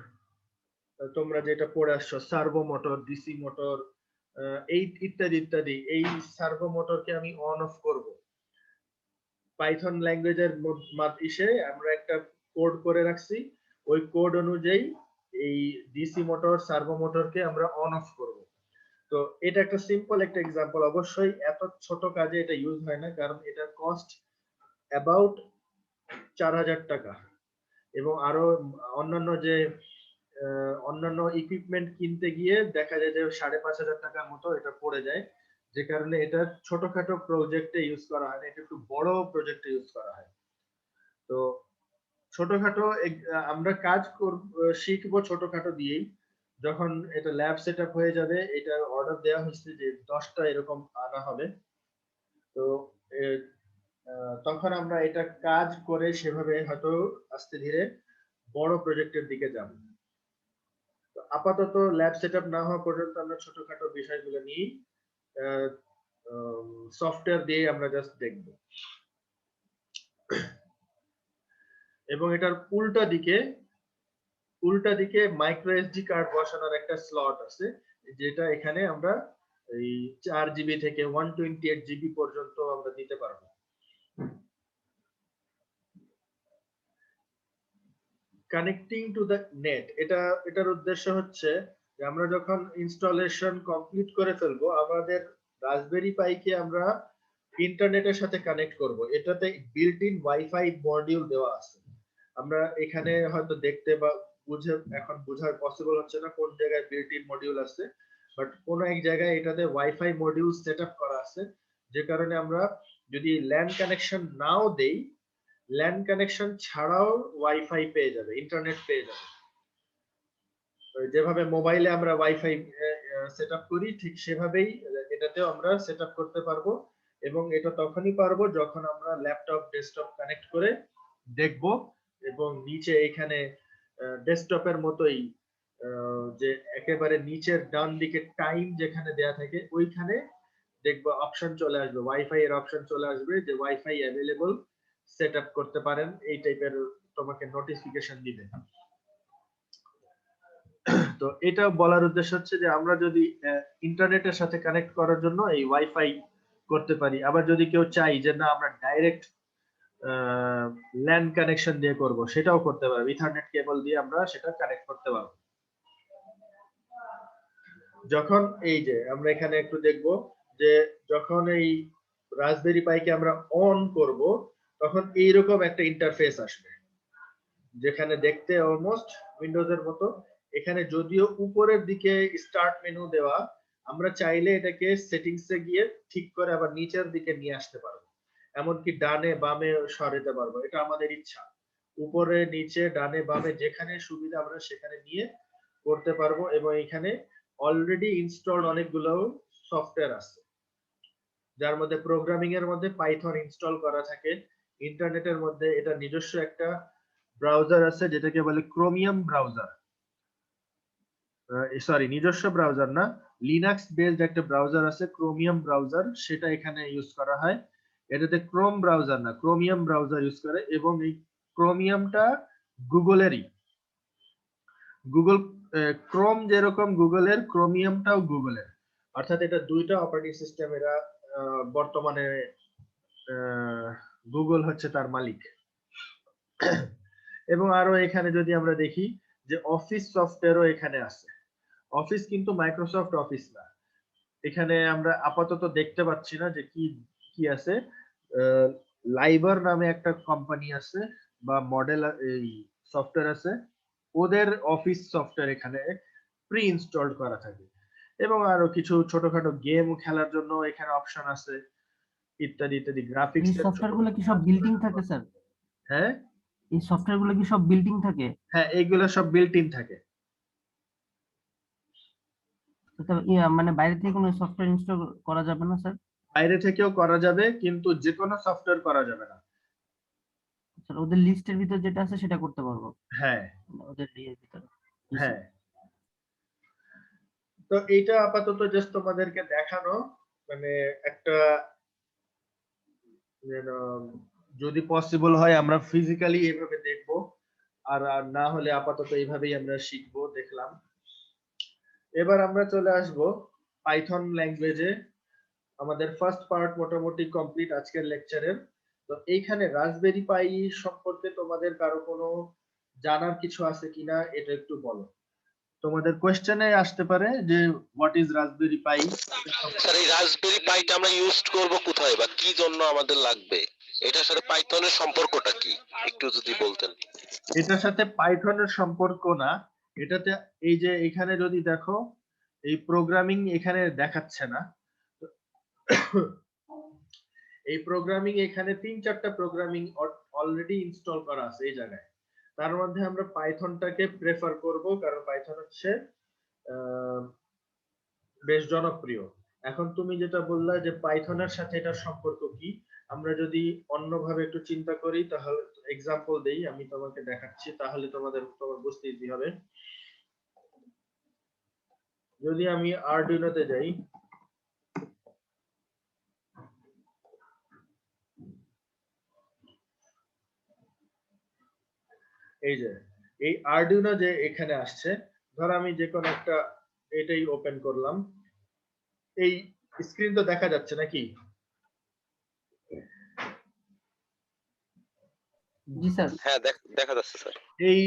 তোমরা যেটা পড়ে আসছো, সার্ভো মোটর, ডিসি মোটর, এই ইত্যাদি ইত্যাদি, এই সার্ভো মোটরকে আমি অন অফ করব। পাইথন ল্যাঙ্গুয়েজের ইসে আমরা একটা কোড করে রাখছি, ওই কোড অনুযায়ী এই ডিসি মোটর, সার্ভো মোটরকে আমরা অন অফ করব। তো এটা একটা সিম্পল একটা এক্সাম্পল। অবশ্যই এত ছোট কাজে এটা ইউজ হয় না, কারণ এটার কস্ট অ্যাবাউট 4000 টাকা, এবং আরো অন্যান্য যে অন্যান্য ইকুইপমেন্ট কিনতে গিয়ে দেখা যায় যে 5500 টাকার মতো এটা পড়ে যায়, যে কারণে এটা ছোটখাটো প্রজেক্টে ইউজ করা হয় না, এটা একটু বড় প্রজেক্টে ইউজ করা হয়। তো ছোটখাটো আমরা কাজ শিখবো ছোটখাটো দিয়েই। যখন এটা ল্যাব সেটআপ হয়ে যাবে, এটা অর্ডার দেওয়া হয়েছে যে 10টা এরকম আনা হবে। তো তখন আমরা এটা কাজ করে সেভাবে হয়তো আস্তে ধীরে বড় প্রজেক্টের দিকে যাব। আপাতত ল্যাব সেটআপ না হওয়া পর্যন্ত আমরা ছোটখাটো বিষয়গুলো নিয়ে সফটওয়্যার দিয়ে আমরা জাস্ট দেখব। এবং এটার উল্টা দিকে মাইক্রো এসডি কার্ড বসানোর একটা স্লট আছে, যেটা এখানে আমরা এই 4 জিবি থেকে 128 জিবি পর্যন্ত আমরা দিতে পারবো। কানেক্টিং টু দ্য নেট, এটার উদ্দেশ্য হচ্ছে যে আমরা যখন ইনস্টলেশন কমপ্লিট করে ফেলবো, আমাদের রাসবেরি পাইকে আমরা ইন্টারনেটের সাথে কানেক্ট করব। এটাতে বিল্ট ইন ওয়াইফাই মডিউল দেওয়া আছে। আমরা এখানে হয়তো দেখতে বা এখন বোঝার পসিবল হচ্ছে না কোন জায়গায় বিল্ট ইন মডিউল আছে, বাট কোন এক জায়গায় এটাতে ওয়াইফাই মডিউল সেটআপ করা আছে, যে কারণে আমরা যদি ল্যান কানেকশন নাও দেই, ল্যান কানেকশন ছাড়াও ওয়াইফাই পেয়ে যাবে, ইন্টারনেট পেয়ে যাবে। যেভাবে মোবাইলে আমরা ওয়াইফাই সেটআপ করি, ঠিক সেভাবেই এটাতেও আমরা সেটআপ করতে পারবো। এবং এটা তখনই পারবো যখন আমরা ল্যাপটপ ডেস্কটপ কানেক্ট করে দেখব, এবং নিচে এখানে ডেস্কটপের মতোই যে একেবারে নিচের ডান দিকে টাইম যেখানে দেয়া থাকে ওইখানে দেখবো অপশন চলে আসবে, ওয়াইফাই এর অপশন চলে আসবে যে ওয়াইফাই অ্যাভেলেবল, সেট আপ করতে পারেন, এই টাইপের তোমাকে নোটিফিকেশন দিবে। তো এটা বলার উদ্দেশ্য হচ্ছে যে আমরা যদি ইন্টারনেটের সাথে কানেক্ট করার জন্য এই ওয়াইফাই করতে পারি, আবার যদি কেউ চাই যে না আমরা ডাইরেক্ট ল্যান কানেকশন দিয়ে করব, সেটাও করতে পারবো, ইথারনেট কেবল দিয়ে আমরা সেটা কানেক্ট করতে পারবো। যখন এই যে আমরা এখানে একটু দেখব যে যখন এই রাসবেরি পাইকে আমরা অন করব তখন এইরকম একটা ইন্টারফেস আসবে, যেখানে দেখতে অলমোস্ট উইন্ডোজের মতো। এখানে যদিও উপরের দিকে স্টার্ট মেনু দেওয়া, আমরা চাইলে এটাকে সেটিংসে গিয়ে ঠিক করে আবার নিচের দিকে নিয়ে আসতে পারবো, এমনকি ডানে বামে সরাতে পারবো, এটা আমাদের ইচ্ছা। উপরে নিচে ডানে বামে যেখানে সুবিধা আমরা সেখানে নিয়ে করতে পারবো। এবং এখানে অলরেডি ইনস্টলড অনেকগুলো সফটওয়্যার আছে, যার মধ্যে প্রোগ্রামিং এর মধ্যে পাইথন ইনস্টল করা থাকে। ইন্টারনেটের মধ্যে এটা নিজস্ব একটা ব্রাউজার আছে যেটাকে বলে ক্রোমিয়াম ব্রাউজার, সরি নিজস্ব ব্রাউজার না, লিনাক্স বেসড একটা ব্রাউজার আছে ক্রোমিয়াম ব্রাউজার, সেটা এখানে ইউজ করা হয়। এটাতে ক্রোম ব্রাউজার না, ক্রোমিয়াম ব্রাউজার ইউজ করে। এবং এই ক্রোমিয়ামটা গুগলেরই, গুগল ক্রোম যেরকম গুগলের, ক্রোমিয়ামটাও গুগলের, অর্থাৎ এটা দুইটা অপারেটিং সিস্টেম। এরা বর্তমানে গুগল হচ্ছে তার মালিক। এবং আরো এখানে যদি আমরা দেখি যে অফিস সফটওয়্যারও এখানে আছে। অফিস কিন্তু মাইক্রোসফট অফিস না, এখানে আমরা আপাতত দেখতে পাচ্ছি না যে কি কি আছে। লাইবার নামে একটা কোম্পানি আছে বা মডেল এই সফটওয়্যার আছে, ওদের অফিস সফটওয়্যার এখানে প্রি ইনস্টলড করা থাকে। এবং আরো কিছু ছোটখাটো গেম খেলার জন্য এখানে অপশন আছে, ইত্যাদি ইত্যাদি। গ্রাফিক্স এই সফটওয়্যার গুলো কি সব বিল্ডিং থাকে স্যার? হ্যাঁ এই সফটওয়্যার গুলো কি সব বিল্ডিং থাকে? হ্যাঁ, এইগুলো সব বিল্ট ইন থাকে। তো মানে বাইরে থেকে কোনো সফটওয়্যার ইনস্টল করা যাবে না স্যার? বাইরে থেকেও করা যাবে, কিন্তু যে কোনো সফটওয়্যার করা যাবে না। স্যার ওদের লিস্টের ভিতর যেটা আছে সেটা করতে পারবো? হ্যাঁ ওদের ইয়ের ভিতরে। হ্যাঁ। তো এইটা আপাতত জাস্ট তোমাদেরকে দেখানো, মানে একটা যদি পসিবল হয় আমরা ফিজিক্যালি এইভাবে দেখবো, আর আর না হলে আপাতত এইভাবেই আমরা শিখবো, দেখলাম। এবার আমরা চলে আসব পাইথন ল্যাঙ্গুয়েজে। আমাদের ফার্স্ট পার্ট মোটামুটি কমপ্লিট আজকের লেকচারের। তো এইখানে রাসবেরি পাই সম্পর্কে তোমাদের কারো কোনো জানার কিছু আছে কিনা এটা একটু বলো। তোমাদের কোশ্চেনে আসতে পারে যে what is raspberry pi. Sir এই রাসবেরি পাইটা আমরা ইউজ করব কোথায় বা কি জন্য আমাদের লাগবে, এটার সাথে পাইথনের সম্পর্কটা কি একটু যদি বলতেন। এটার সাথে পাইথনের সম্পর্ক না, এটাতে এই যে এখানে যদি দেখো এই প্রোগ্রামিং এখানে দেখাচ্ছে না, এই প্রোগ্রামিং এখানে 3-4টা প্রোগ্রামিং অলরেডি ইনস্টল করা আছে এই জায়গায়। তার মধ্যে আমরা পাইথনটাকে প্রেফার করব, কারণ পাইথন হচ্ছে বেশ জনপ্রিয়। এখন তুমি যেটা বললা যে পাইথনের সাথে এটার সম্পর্ক কি, আমরা যদি অন্যভাবে একটু চিন্তা করি, তাহলে এক্সাম্পল দেই, আমি তোমাকে দেখাচ্ছি, তাহলে তোমার বুঝতে ইজি হবে। যদি আমি আরডুইনোতে যাই, এই যে এই আরডুইনো যে এখানে আসছে, ধর আমি যে কোনো একটা এটাই ওপেন করলাম, এই স্ক্রিন তো দেখা যাচ্ছে নাকি? জি স্যার। হ্যাঁ দেখা যাচ্ছে স্যার। এই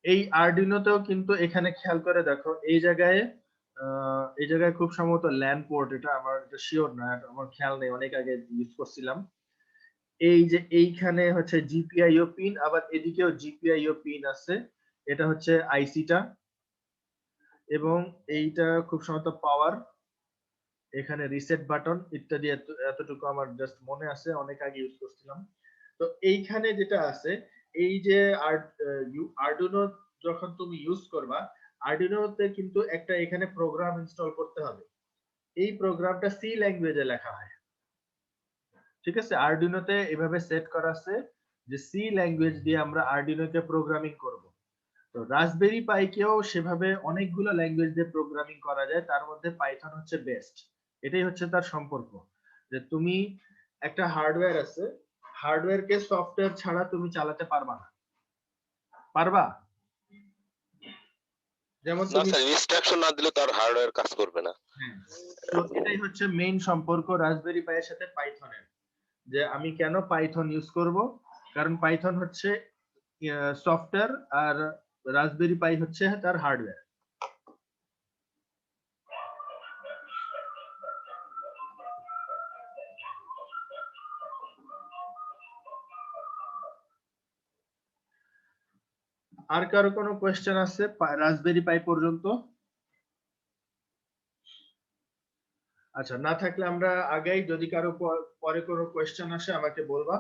এই আরডুইনোতেও কিন্তু এখানে খেয়াল করে দেখো, এই জায়গায় খুব সম্ভবত ল্যান্ড পোর্ট, এটা আমার শিওর না, আমার খেয়াল নেই, অনেক আগে ইউজ করছিলাম। এই যে এইখানে হচ্ছে জিপিআইও পিন, আবার এদিকেও জিপিআইও পিন আছে, এটা হচ্ছে আইসিটা। এবং এইটা খুব সম্ভবত পাওয়ার, এখানে রিসেট বাটন ইত্যাদি, এতটুকু আমার জাস্ট মনে আছে, অনেক আগে ইউজ করছিলাম। তো এইখানে যেটা আছে, এই যে আরডুইনো যখন তুমি ইউজ করবা, আরডুইনোতে কিন্তু একটা এখানে প্রোগ্রাম ইনস্টল করতে হবে। এই প্রোগ্রামটা সি ল্যাঙ্গুয়েজে লেখা হয়। ঠিক আছে, আরডুইনোতে এভাবে সেট করা আছে যে সি ল্যাঙ্গুয়েজ দিয়ে আমরা আরডুইনোকে প্রোগ্রামিং করব। তো রাসবেরি পাইকেও সেভাবে অনেকগুলো ল্যাঙ্গুয়েজ দিয়ে প্রোগ্রামিং করা যায়, তার মধ্যে পাইথন হচ্ছে বেস্ট। এটাই হচ্ছে তার সম্পর্ক, যে তুমি একটা হার্ডওয়্যার আছে, হার্ডওয়্যারকে সফটওয়্যার ছাড়া তুমি চালাতে পারবা না, পারবা? যেমন না তুমি স্যার, ইনস্ট্রাকশন না দিলে তো আর হার্ডওয়্যার কাজ করবে না। হ্যাঁ, তো এটাই হচ্ছে মেইন সম্পর্ক রাসবেরি পাইয়ের সাথে পাইথনের, যে আমি কেন পাইথন ইউজ করব, কারণ পাইথন হচ্ছে সফটওয়্যার আর রাসবেরি পাই হচ্ছে তার হার্ডওয়্যার। আর কারো কোনো কোয়েশ্চেন আছে রাসবেরি পাই পর্যন্ত? আচ্ছা, না থাকলে আমরা আগেই, যদি কারো পরে কোনো কোয়েশ্চেন আসে আমাকে বলবা।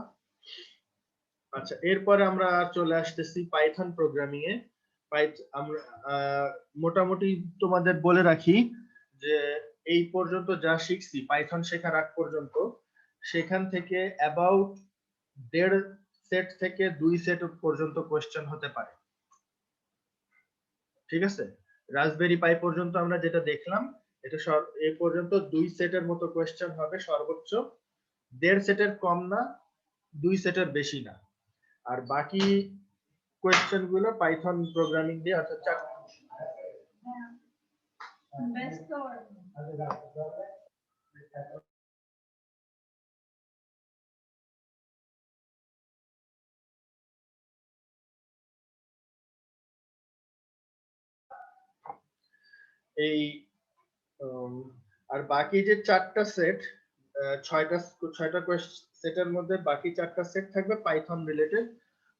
আচ্ছা, এরপরে আমরা চলে আসতেছি পাইথন প্রোগ্রামিং এ। আমরা মোটামুটি তোমাদের বলে রাখি যে এই পর্যন্ত যা শিখছি পাইথন শেখার আগ পর্যন্ত, সেখান থেকে অ্যাবাউট 1.5 সেট থেকে 2 সেট পর্যন্ত কোয়েশ্চেন হতে পারে। ঠিক আছে, রাসবেরি পাই পর্যন্ত আমরা যেটা দেখলাম, এটা এই পর্যন্ত 2 সেটের মতো কোয়েশ্চেন হবে সর্বোচ্চ, 1.5 সেটের কম না, 2 সেটের বেশি না। আর বাকি কোয়েশ্চেন গুলো পাইথন প্রোগ্রামিং দিয়ে, অর্থাৎ এই আর বাকি যে 4টা সেট, 6টা সেটের মধ্যে বাকি 4টা সেট থাকবে পাইথন রিলেটেড।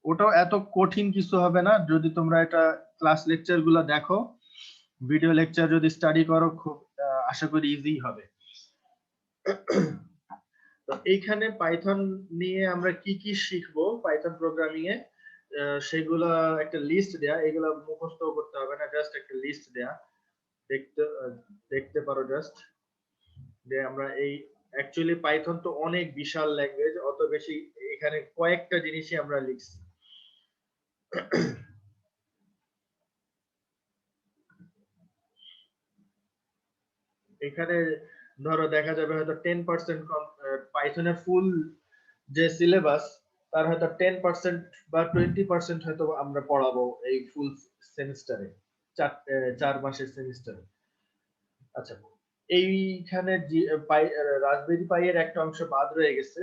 ওটাও এত কঠিন কিছু হবে না যদি তোমরা এটা ক্লাস লেকচার গুলো দেখো, ভিডিও লেকচার যদি স্টাডি করো, খুব আশা করি ইজি হবে। তো এইখানে পাইথন নিয়ে আমরা কি কি শিখবো পাইথন প্রোগ্রামিং এ, সেগুলো একটা লিস্ট দেয়া, এগুলো মুখস্থ করতে হবে না, জাস্ট একটা লিস্ট দেয়া, দেখতে দেখতে পারো জাস্ট, যে আমরা এই অ্যাকচুয়ালি পাইথন তো অনেক বিশাল ল্যাঙ্গুয়েজ, অত বেশি, এখানে কয়েকটা জিনিসই আমরা লিখছি। এখানে ধরো দেখা যাবে হয়তো 10% পাইথনের ফুল যে সিলেবাস, তার হয়তো 10% বা 20% হয়তো আমরা পড়াবো এই ফুল সেমিস্টারে, 4 মাসের সেমিস্টারে। আচ্ছা, এইখানে রাসবেরি পাই এর একটা অংশ বাদ রয়ে গেছে,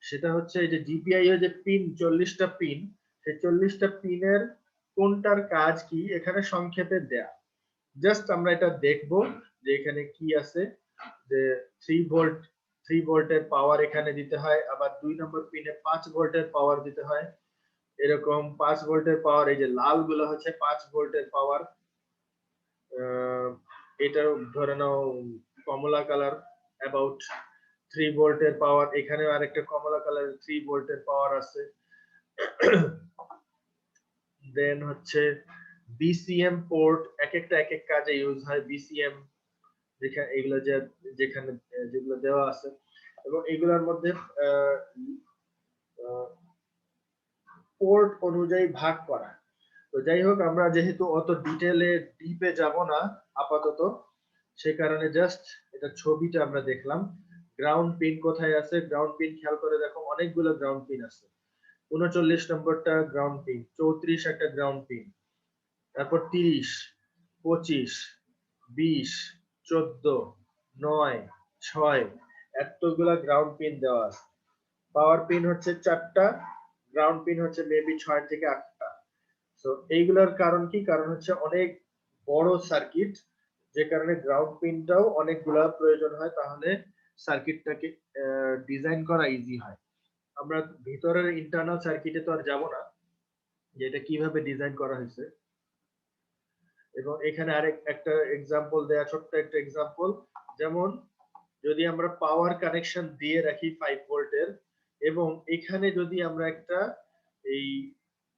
সেটা হচ্ছে এই যে জিপিআইও যে পিন, 40টা পিন, সেই 40টা পিনের কোনটার কাজ কি এখানে সংক্ষেপে দেয়া। জাস্ট আমরা এটা দেখবো যে এখানে কি আছে, যে 3 ভোল্টের পাওয়ার এখানে দিতে হয়, আবার 2 নম্বর পিনে 5 ভোল্টের পাওয়ার দিতে হয়, এরকম 5 ভোল্টের পাওয়ার, এই যে লাল গুলো হচ্ছে 5 ভোল্টের পাওয়ার, এটা ধরে নাও কমলা কালার, অ্যাবাউট 3 ভোল্টের পাওয়ার, এখানে আরেকটা কমলা কালার 3 ভোল্টের পাওয়ার আছে। দেন হচ্ছে বিসিএম পোর্ট, এক একটা এক এক কাজে ইউজ হয় বিসিএম, যেখানে এগুলো যেখানে যেগুলো দেওয়া আছে, এবং এগুলোর মধ্যে পোর্ট অনুযায়ী ভাগ করা। তো যাই হোক, আমরা যেহেতু অত ডিপে যাব না আপাতত, সে কারণে জাস্ট এটা ছবিটা আমরা দেখলাম। গ্রাউন্ড পিন কোথায় আছে, গ্রাউন্ড পিন খেয়াল করে দেখো, অনেকগুলো গ্রাউন্ড পিন আছে। 39 নম্বরটা গ্রাউন্ড পিন, 34 একটা গ্রাউন্ড পিন, তারপর 30, 25, 20, 14, 9, 6, এতগুলা গ্রাউন্ড পিন দেওয়া আছে। পাওয়ার পিন হচ্ছে 4টা, গ্রাউন্ড পিন হচ্ছে মেবি 6 থেকে 8টা। তো এইগুলোর কারণ কি, কারণ হচ্ছে অনেক বড় সার্কিট, যে কারণে গ্রাউন্ড পিনটাও অনেকগুলা প্রয়োজন হয়, তাহলে সার্কিটটাকে ডিজাইন করা ইজি হয়। আমরা ভিতরের ইন্টারনাল সার্কিটে তো আর যাব না, যে এটা কিভাবে ডিজাইন করা হয়েছে। এবং এখানে আরেক একটা এক্সাম্পল দেয়া, ছোট্ট একটা এক্সাম্পল, যেমন যদি আমরা পাওয়ার কানেকশন দিয়ে রাখি 5 ভোল্টের, এবং এখানে যদি আমরা একটা এই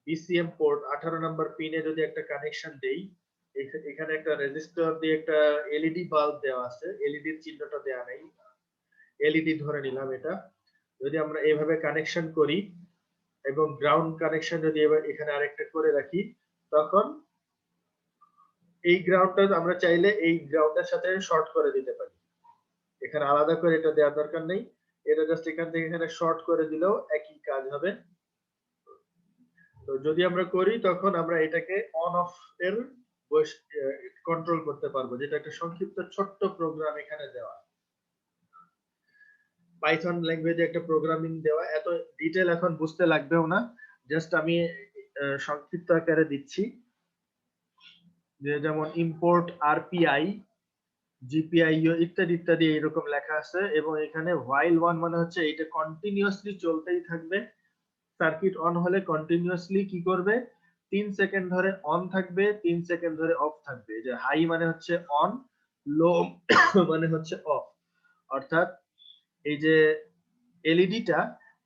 বিসিএম পোর্ট 18 নাম্বার পিনে যদি একটা কানেকশন দেই, এখানে একটা রেজিস্টর দিয়ে একটা এলইডি বাল্ব দেওয়া আছে, এলইডি এর চিহ্নটা দেওয়া নেই, এলইডি ধরে নিলাম এটা। যদি আমরা এইভাবে কানেকশন করি এবং গ্রাউন্ড কানেকশন যদি এখানে আরেকটা করে রাখি, তখন এই গ্রাউন্ডটা আমরা চাইলে এই গ্রাউন্ডের সাথে শর্ট করে দিতে পারি। এখানে আলাদা করে এটা দেওয়ার দরকার নেই, এটা জাস্ট এখান থেকে এখানে শর্ট করে দিলেও একই কাজ হবে। তো যদি আমরা করি তখন আমরা এটাকে অন অফ এর কন্ট্রোল করতে পারবো, যেটা একটা সংক্ষিপ্ত ছোট্ট প্রোগ্রাম এখানে দেওয়া। পাইথন ল্যাঙ্গুয়েজে একটা প্রোগ্রামিং দেওয়া, এত ডিটেল এখন বুঝতে লাগবেও না, জাস্ট আমি সংক্ষিপ্ত আকারে দিচ্ছি। যে যেমন ইম্পোর্ট আরপিআই, জিপিআইও ইত্যাদি ইত্যাদি এরকম লেখা আছে, এবং এখানে while one মানে হচ্ছে এটা কন্টিনিউয়াসলি চলতেই থাকবে। সার্কিট অন হলে কন্টিনিউয়াসলি কি করবে, 3 সেকেন্ড ধরে অন থাকবে, 3 সেকেন্ড ধরে অফ থাকবে। যে হাই মানে হচ্ছে অন, লো মানে হচ্ছে অফ। অর্থাৎ এই যে এলইডিটা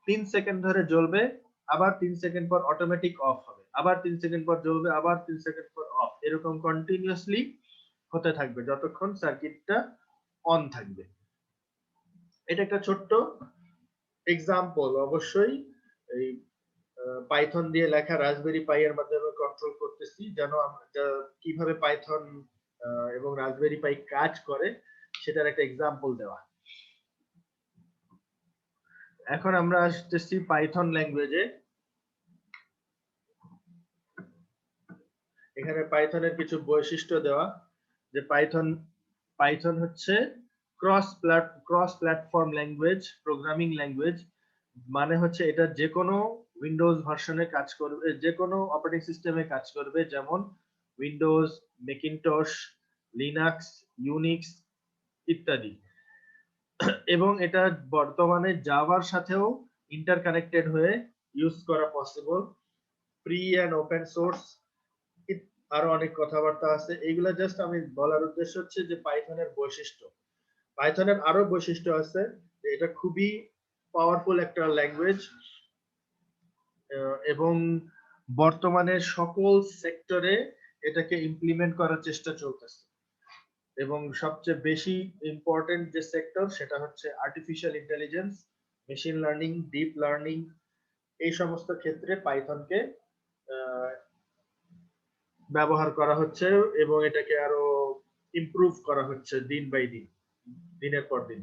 3 সেকেন্ড ধরে জ্বলবে, আবার 3 সেকেন্ড পর অটোমেটিক অফ হবে, আবার 3 সেকেন্ড পর জ্বলবে, আবার 3 সেকেন্ড পর অফ, এরকম কন্টিনিউয়াসলি হতে থাকবে যতক্ষণ সার্কিটটা অন থাকবে। এটা একটা ছোট্ট এক্সাম্পল, অবশ্যই এই পাইথন দিয়ে লেখা রাসবেরি পাই এর মাধ্যমে কন্ট্রোল করতেছি, যেন আমরা কিভাবে পাইথন এবং রাসবেরি পাই কাজ করে সেটার একটা এক্সাম্পল দেওয়া। এখন আমরা আসতেছি পাইথন ল্যাঙ্গুয়েজে। এখানে পাইথনের কিছু বৈশিষ্ট্য দেওয়া, যে পাইথন হচ্ছে cross platform language, programming language. মানে হচ্ছে এটা যে কোনো উইন্ডোজ ভার্সনে কাজ করবে, যে কোনো অপারেটিং সিস্টেমে কাজ করবে, যেমন উইন্ডোজ, ম্যাকিনটশ, লিনাক্স, ইউনিক্স ইত্যাদি। এবং এটা বর্তমানে জাভার সাথেও ইন্টারকানেক্টেড হয়ে ইউজ করা possible. Free and open source, আরো অনেক কথাবার্তা আছে। এইগুলা জাস্ট আমি বলার উদ্দেশ্য হচ্ছে যে পাইথনের বৈশিষ্ট্য। পাইথনের আরো বৈশিষ্ট্য আছে, যে এটা খুবই পাওয়ারফুল একটা ল্যাঙ্গুয়েজ, এবং বর্তমানে সকল সেক্টরে এটাকে ইমপ্লিমেন্ট করার চেষ্টা চলতেছে। এবং সবচেয়ে বেশি ইম্পর্টেন্ট যে সেক্টর সেটা হচ্ছে artificial intelligence, machine learning, deep learning, এই সমস্ত ক্ষেত্রে পাইথনকে ব্যবহার করা হচ্ছে, এবং এটাকে আরো ইমপ্রুভ করা হচ্ছে দিন বাই দিন, দিনের পর দিন।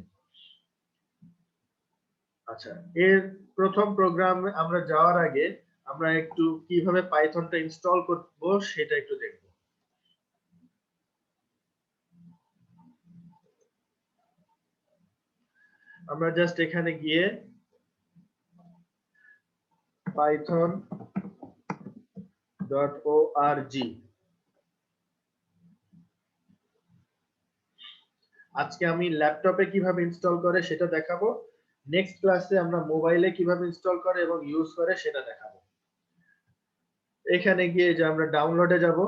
আচ্ছা, এর প্রথম প্রোগ্রাম আমরা যাওয়ার আগে আমরা একটু কিভাবে পাইথনটা ইনস্টল করব সেটা একটু দেখব। আমরা জাস্ট এখানে গিয়ে python.org, আজকে আমি ল্যাপটপে কিভাবে ইনস্টল করে সেটা দেখাবো, নেক্সট ক্লাসে আমরা মোবাইলে কিভাবে ইনস্টল করে এবং ইউজ করে সেটা দেখাবো। এখানে গিয়ে যে আমরা ডাউনলোডে যাব,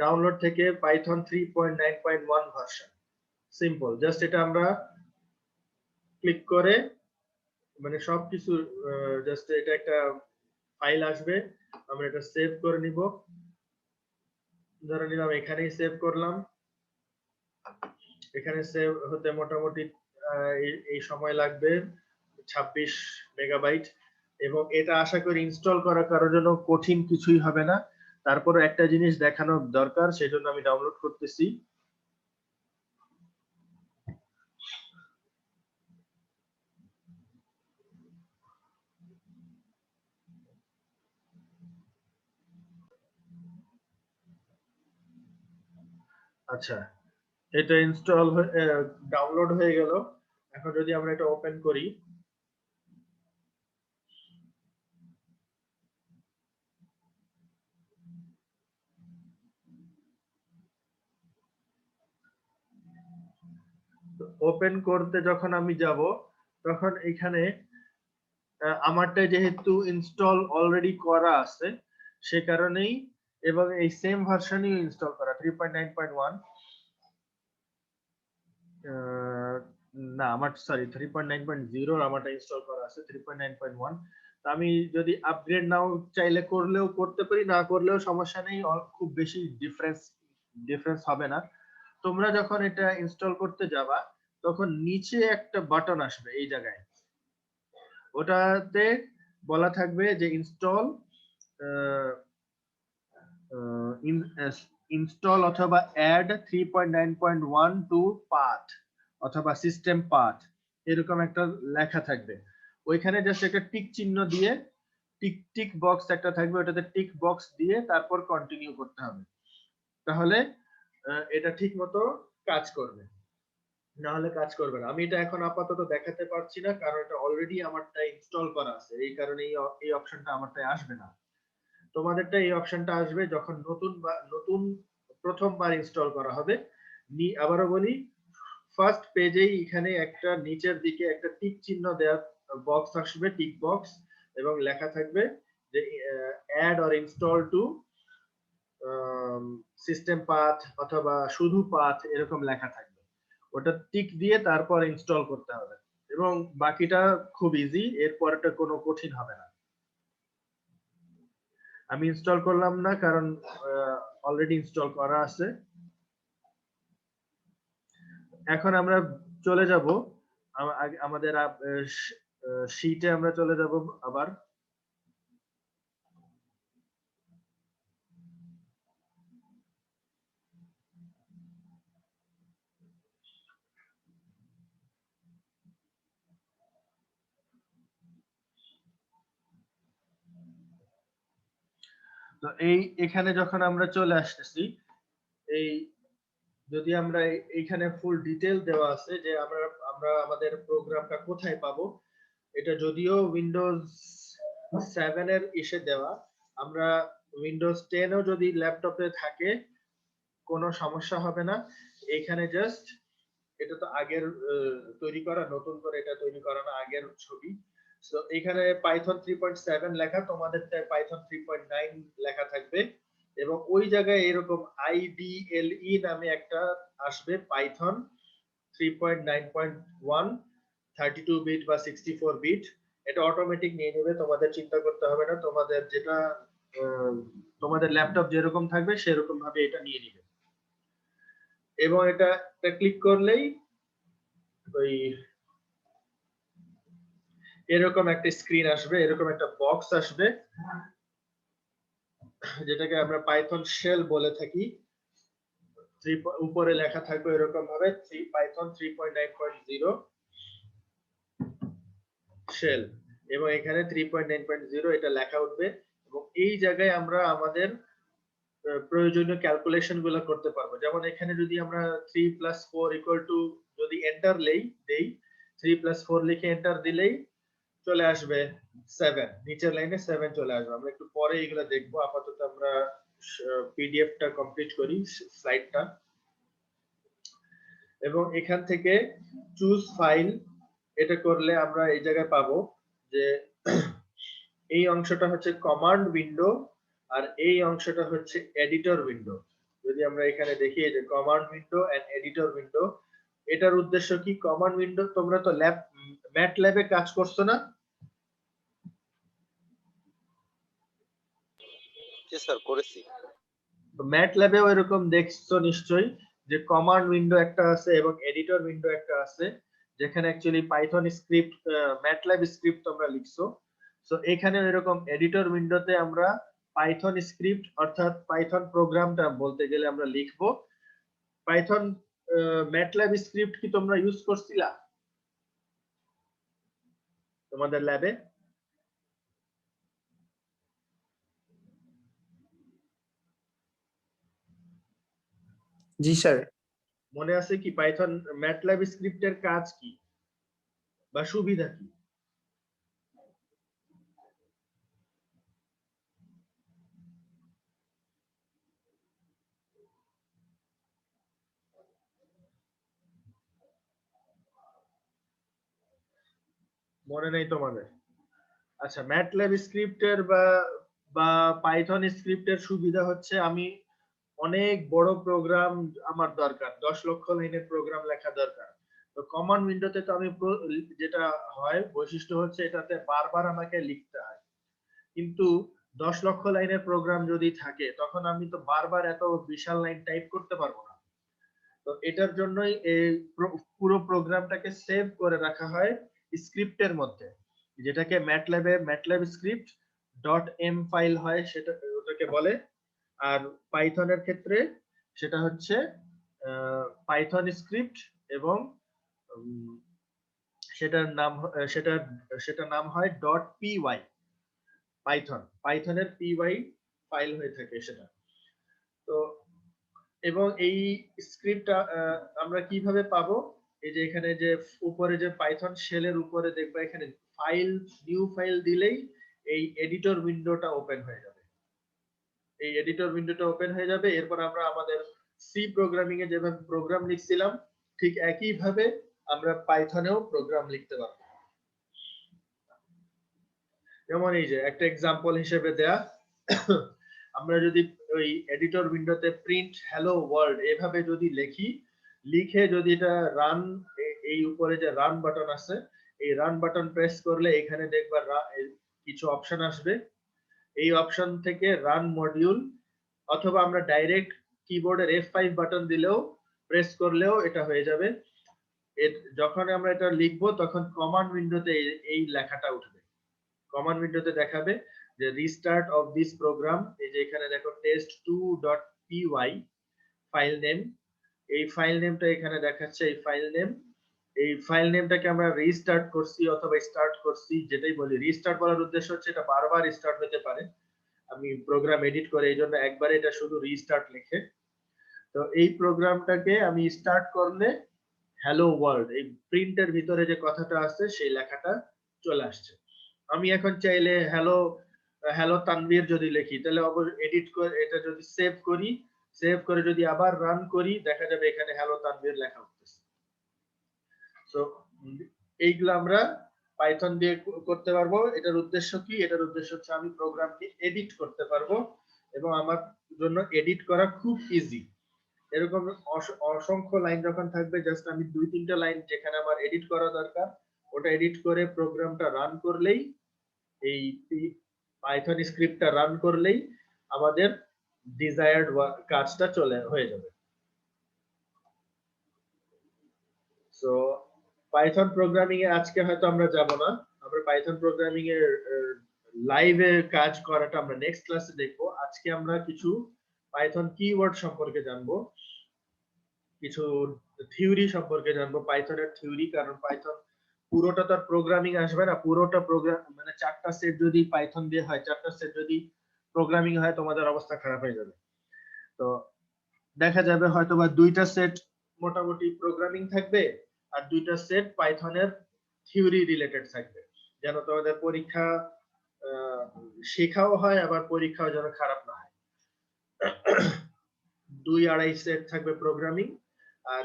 ডাউনলোড থেকে পাইথন 3.9.1 ভার্সন, সিম্পল, জাস্ট এটা আমরা ক্লিক করে, মানে সবকিছু জাস্ট এটা একটা ফাইল আসবে, আমরা এটা সেভ করে নিব। ধরে নিলাম এখানেই সেভ করলাম, এখানে সেভ হতে মোটামুটি এই সময় লাগবে 26 মেগাবাইট, এবং এটা আশা করি ইনস্টল করা কারোর জন্য কঠিন কিছুই হবে না। তারপরে একটা জিনিস দেখানো দরকার, সেজন্য আমি ডাউনলোড করতেছি। আচ্ছা, এটা ইনস্টল ডাউনলোড হয়ে গেল। এখন যদি আমরা এটা ওপেন করি, ওপেন করতে যখন আমি যাব তখন এখানে আমারটা যেহেতু ইনস্টল অলরেডি করা আছে সে কারণেই, এবং এই সেম ভার্সনই ইনস্টল করা 3.9.1, না আমার সরি 3.9.0 আমারটা ইনস্টল করা আছে 3.9.1। আমি যদি আপগ্রেড নাও চাইলে করলেও করতে পারি, না করলেও সমস্যা নেই, খুব বেশি ডিফারেন্স হবে না। তোমরা যখন এটা ইনস্টল করতে যাবা তখন নিচে একটা বাটন আসবে এই জায়গায়, ওটাতে বলা থাকবে যে ইনস্টল ইনস্টল অথবা অ্যাড 3.9.1 টু পাথ অথবা সিস্টেম পাথ, এরকম একটা লেখা থাকবে। ওইখানে জাস্ট একটা টিক চিহ্ন দিয়ে টিক টিক বক্স একটা থাকবে, ওটাতে টিক বক্স দিয়ে তারপর কন্টিনিউ করতে হবে। তাহলে এটা ঠিক মতো কাজ করবে, না হলে কাজ করবে না। আমি এটা এখন আপাতত দেখাতে পারছি না, কারণ এটা অলরেডি আমারটা ইনস্টল করা আছে, এই কারণে এই অপশনটা আমারটায় আসবে না। তোমাদেরটা এই অপশনটা আসবে যখন নতুন প্রথমবার ইনস্টল করা হবে। আবারও বলি, ফার্স্ট পেজেই এখানে একটা নিচের দিকে একটা টিক চিহ্ন দেওয়া বক্স আসবে, টিক বক্স, এবং লেখা থাকবে যে add or install to system path অথবা শুধু পাথ, এরকম লেখা থাকবে। ওটা টিক দিয়ে তারপর ইনস্টল করতে হবে, এবং বাকিটা খুব ইজি, এরপরটা কোনো কঠিন হবে না। আমি ইনস্টল করলাম না কারণ অলরেডি ইনস্টল করা আছে। এখন আমরা চলে যাব আমাদের শীটে আমরা চলে যাব আবার। তো এখানে যখন আমরা চলে আসতেছি, এই যদি আমরা এইখানে ফুল ডিটেল দেওয়া আছে যে আমরা আমরা আমাদের প্রোগ্রামটা কোথায় পাবো। এটা যদিও উইন্ডোজ 7 এর এসে দেওয়া, আমরা উইন্ডোজ 10 ও যদি ল্যাপটপে থাকে কোনো সমস্যা হবে না। এখানে জাস্ট এটা তো আগের তৈরি করা, নতুন করে এটা তৈরি করা না, আগের ছবি। সো এখানে পাইথন 3.7 লেখা, তোমাদের পাইথন 3.9 লেখা থাকবে, এবং ওই জায়গায় এরকম IDLE নামে একটা আসবে, পাইথন 3.9.1 32 বিট বা 64 বিট। এটা অটোমেটিক নিয়ে নেবে, তোমাদের চিন্তা করতে হবে না। তোমাদের যেটা তোমাদের ল্যাপটপ যেরকম থাকবে সেরকম ভাবে এটা নিয়ে নেবে, এবং এটা ক্লিক করলেই ওই এরকম একটা স্ক্রিন আসবে, এরকম একটা বক্স আসবে, যেটাকে আমরা পাইথন শেল বলে থাকি। উপরে লেখা থাকবে এরকম ভাবে পাইথন 3.9.0 শেল, এবং এখানে 3.9.0 এটা লেখা উঠবে, এবং এই জায়গায় আমরা আমাদের প্রয়োজনীয় ক্যালকুলেশন গুলো করতে পারবো। যেমন এখানে যদি আমরা 3 + 4 = যদি এন্টার দেই, 3 + 4 লিখে এন্টার দিলেই চলে আসবে 7, নিচের লাইনে 7 চলে আসবে। আমরা একটু পরে এগুলো দেখবো, আপাতত আমরা পিডিএফটা কমপ্লিট করি, স্লাইডটা। এবং এখান থেকে চুজ ফাইল, এটা করলে আমরা এই জায়গায় পাবো যে এই অংশটা হচ্ছে কমান্ড উইন্ডো, আর এই অংশটা হচ্ছে এডিটর উইন্ডো। যদি আমরা এখানে দেখি যে command window and editor window, এটার উদ্দেশ্য কি? কমান্ড উইন্ডো, তোমরা তো ম্যাটল্যাবে কাজ করছো না? জি স্যার, করেছি। তো ম্যাটল্যাবেও এরকম দেখছো নিশ্চয়ই যে কমান্ড উইন্ডো একটা আছে এবং এডিটর উইন্ডো একটা আছে, যেখানে actually Python script, MATLAB script তোমরা লিখছো। সো এখানে এরকম এডিটর উইন্ডোতে আমরা পাইথন স্ক্রিপ্ট অর্থাৎ পাইথন প্রোগ্রামটা বলতে গেলে আমরা লিখবো। পাইথন ম্যাটল্যাব স্ক্রিপ্ট কি তোমরা ইউজ করছিলা তোমাদের ল্যাবে? জি স্যার। মনে আছে কি পাইথন ম্যাটল্যাব স্ক্রিপ্টের কাজ কি বা সুবিধা কি? মনে নেই তোমাদের? আচ্ছা, ম্যাটল্যাব স্ক্রিপ্টের বা পাইথন স্ক্রিপ্টের সুবিধা হচ্ছে আমি অনেক বড় প্রোগ্রাম আমার দরকার, 10 লক্ষ লাইনের প্রোগ্রাম লেখা দরকার। তো কমান্ড উইন্ডোতে তো আমি যেটা হয় বৈশিষ্ট্য হচ্ছে এটাতে বারবার আমাকে লিখতে হয়, কিন্তু 10 লক্ষ লাইনের প্রোগ্রাম যদি থাকে তখন আমি তো বারবার এত বিশাল লাইন টাইপ করতে পারবো না। তো এটার জন্যই এই পুরো প্রোগ্রামটাকে সেভ করে রাখা হয় স্ক্রিপ্টের মধ্যে। যেটাকে MATLAB script dot M file হয় সেটা ওটাকে বলে। আর পাইথনের ক্ষেত্রে সেটা হচ্ছে পাইথন স্ক্রিপ্ট এবং উম, সেটার নাম সেটার নাম হয় ডট পিওয়াই। পাইথনের পিওয়াই ফাইল হয়ে থাকে সেটা। তো এবং এই স্ক্রিপ্টটা আমরা কিভাবে পাবো? এই যে এখানে যে উপরে যে পাইথন শেলের উপরে দেখবা এখানে নিউ ফাইল দিলেই এই এডিটর উইন্ডোটা ওপেন হয়ে যাবে। এই এডিটর উইন্ডোটা ওপেন হয়ে যাবে। এরপর আমরা আমাদের সি প্রোগ্রামিং এ যেভাবে প্রোগ্রাম লিখছিলাম ঠিক একই ভাবে আমরা পাইথনেও প্রোগ্রাম লিখতে পারবো। যেমন এই যে একটা এক্সাম্পল হিসেবে দেয়া, আমরা যদি ওই এডিটর উইন্ডোতে প্রিন্ট হ্যালো ওয়ার্ল্ড এভাবে যদি লিখে যদি এটা রান, এই উপরে যে রান বাটন আছে এই রান বাটন প্রেস করলে এখানে দেখবা কিছু অপশন আসবে। এই অপশন থেকে রান মডিউল, অথবা আমরা ডাইরেক্ট কিবোর্ডের F5 বাটন দিলেও প্রেস করলেও এটা হয়ে যাবে। যখন আমরা এটা লিখবো তখন কমান্ড উইন্ডোতে এই লেখাটা উঠবে। কমান্ড উইন্ডোতে দেখাবে যে রিস্টার্ট অফ দিস প্রোগ্রাম। এই যে এখানে দেখো test2.py ফাইল নেম, এই ফাইল নেমটা এখানে দেখাচ্ছে। এই ফাইল নেমটাকে আমরা রিস্টার্ট করছি অথবা স্টার্ট করছি যেটাই বলি। রিস্টার্ট বলার উদ্দেশ্য হচ্ছে এটা বারবার স্টার্ট হতে পারে, আমি প্রোগ্রাম এডিট করে এই জন্য একবারে এটা শুধু রিস্টার্ট লিখে। তো এই প্রোগ্রামটাকে আমি স্টার্ট করলে হ্যালো ওয়ার্ল্ড এই প্রিন্টের ভিতরে যে কথাটা আছে সেই লেখাটা চলে আসছে। আমি এখন চাইলে হ্যালো তানভীর যদি লিখি তাহলে অবশ্যই এডিট করে এটা যদি সেভ করে যদি আবার রান করি দেখা যাবে এখানে হ্যালো তানভীর লেখা উঠতেছে। তো এইগুলো আমরা পাইথন দিয়ে করতে পারবো। এটার উদ্দেশ্য কি? এটার উদ্দেশ্য হচ্ছে আমি প্রোগ্রামকে এডিট করতে পারবো এবং আমার জন্য এডিট করা খুব ইজি। এরকম অসংখ্য লাইন যখন থাকবে, জাস্ট আমি 2-3টা লাইন যেখানে আমার এডিট করা দরকার ওটা এডিট করে প্রোগ্রামটা রান করলেই, এই পাইথন স্ক্রিপ্টটা রান করলেই আমাদের ডিজায়ার্ড কাজটা হয়ে যাবে। সো পাইথন প্রোগ্রামিং এ আজকে হয়তো আমরা যাব না, আমরা পাইথন প্রোগ্রামিং এর লাইভে কাজ করাটা আমরা নেক্সট ক্লাসে দেখবো। আজকে আমরা কিছু পাইথন কিওয়ার্ড সম্পর্কে জানবো, কিছু থিওরি সম্পর্কে জানবো, পাইথনের থিওরি। কারণ পাইথন পুরোটা তার প্রোগ্রামিং আসবে না, পুরোটা প্রোগ্রাম মানে 4টা সেট যদি পাইথন দিয়ে হয়, 4টা সেট যদি প্রোগ্রামিং হয় তোমাদের অবস্থা খারাপ হয়ে যাবে। তো দেখা যাবে হয়তোবা 2টা সেট মোটামুটি প্রোগ্রামিং থাকবে আর 2টা সেট পাইথনের থিওরি রিলেটেড থাকবে, যেন তোমাদের পরীক্ষা শেখাও হয় আবার পরীক্ষাও যেন খারাপ না হয়। 2-2.5 সেট থাকবে প্রোগ্রামিং আর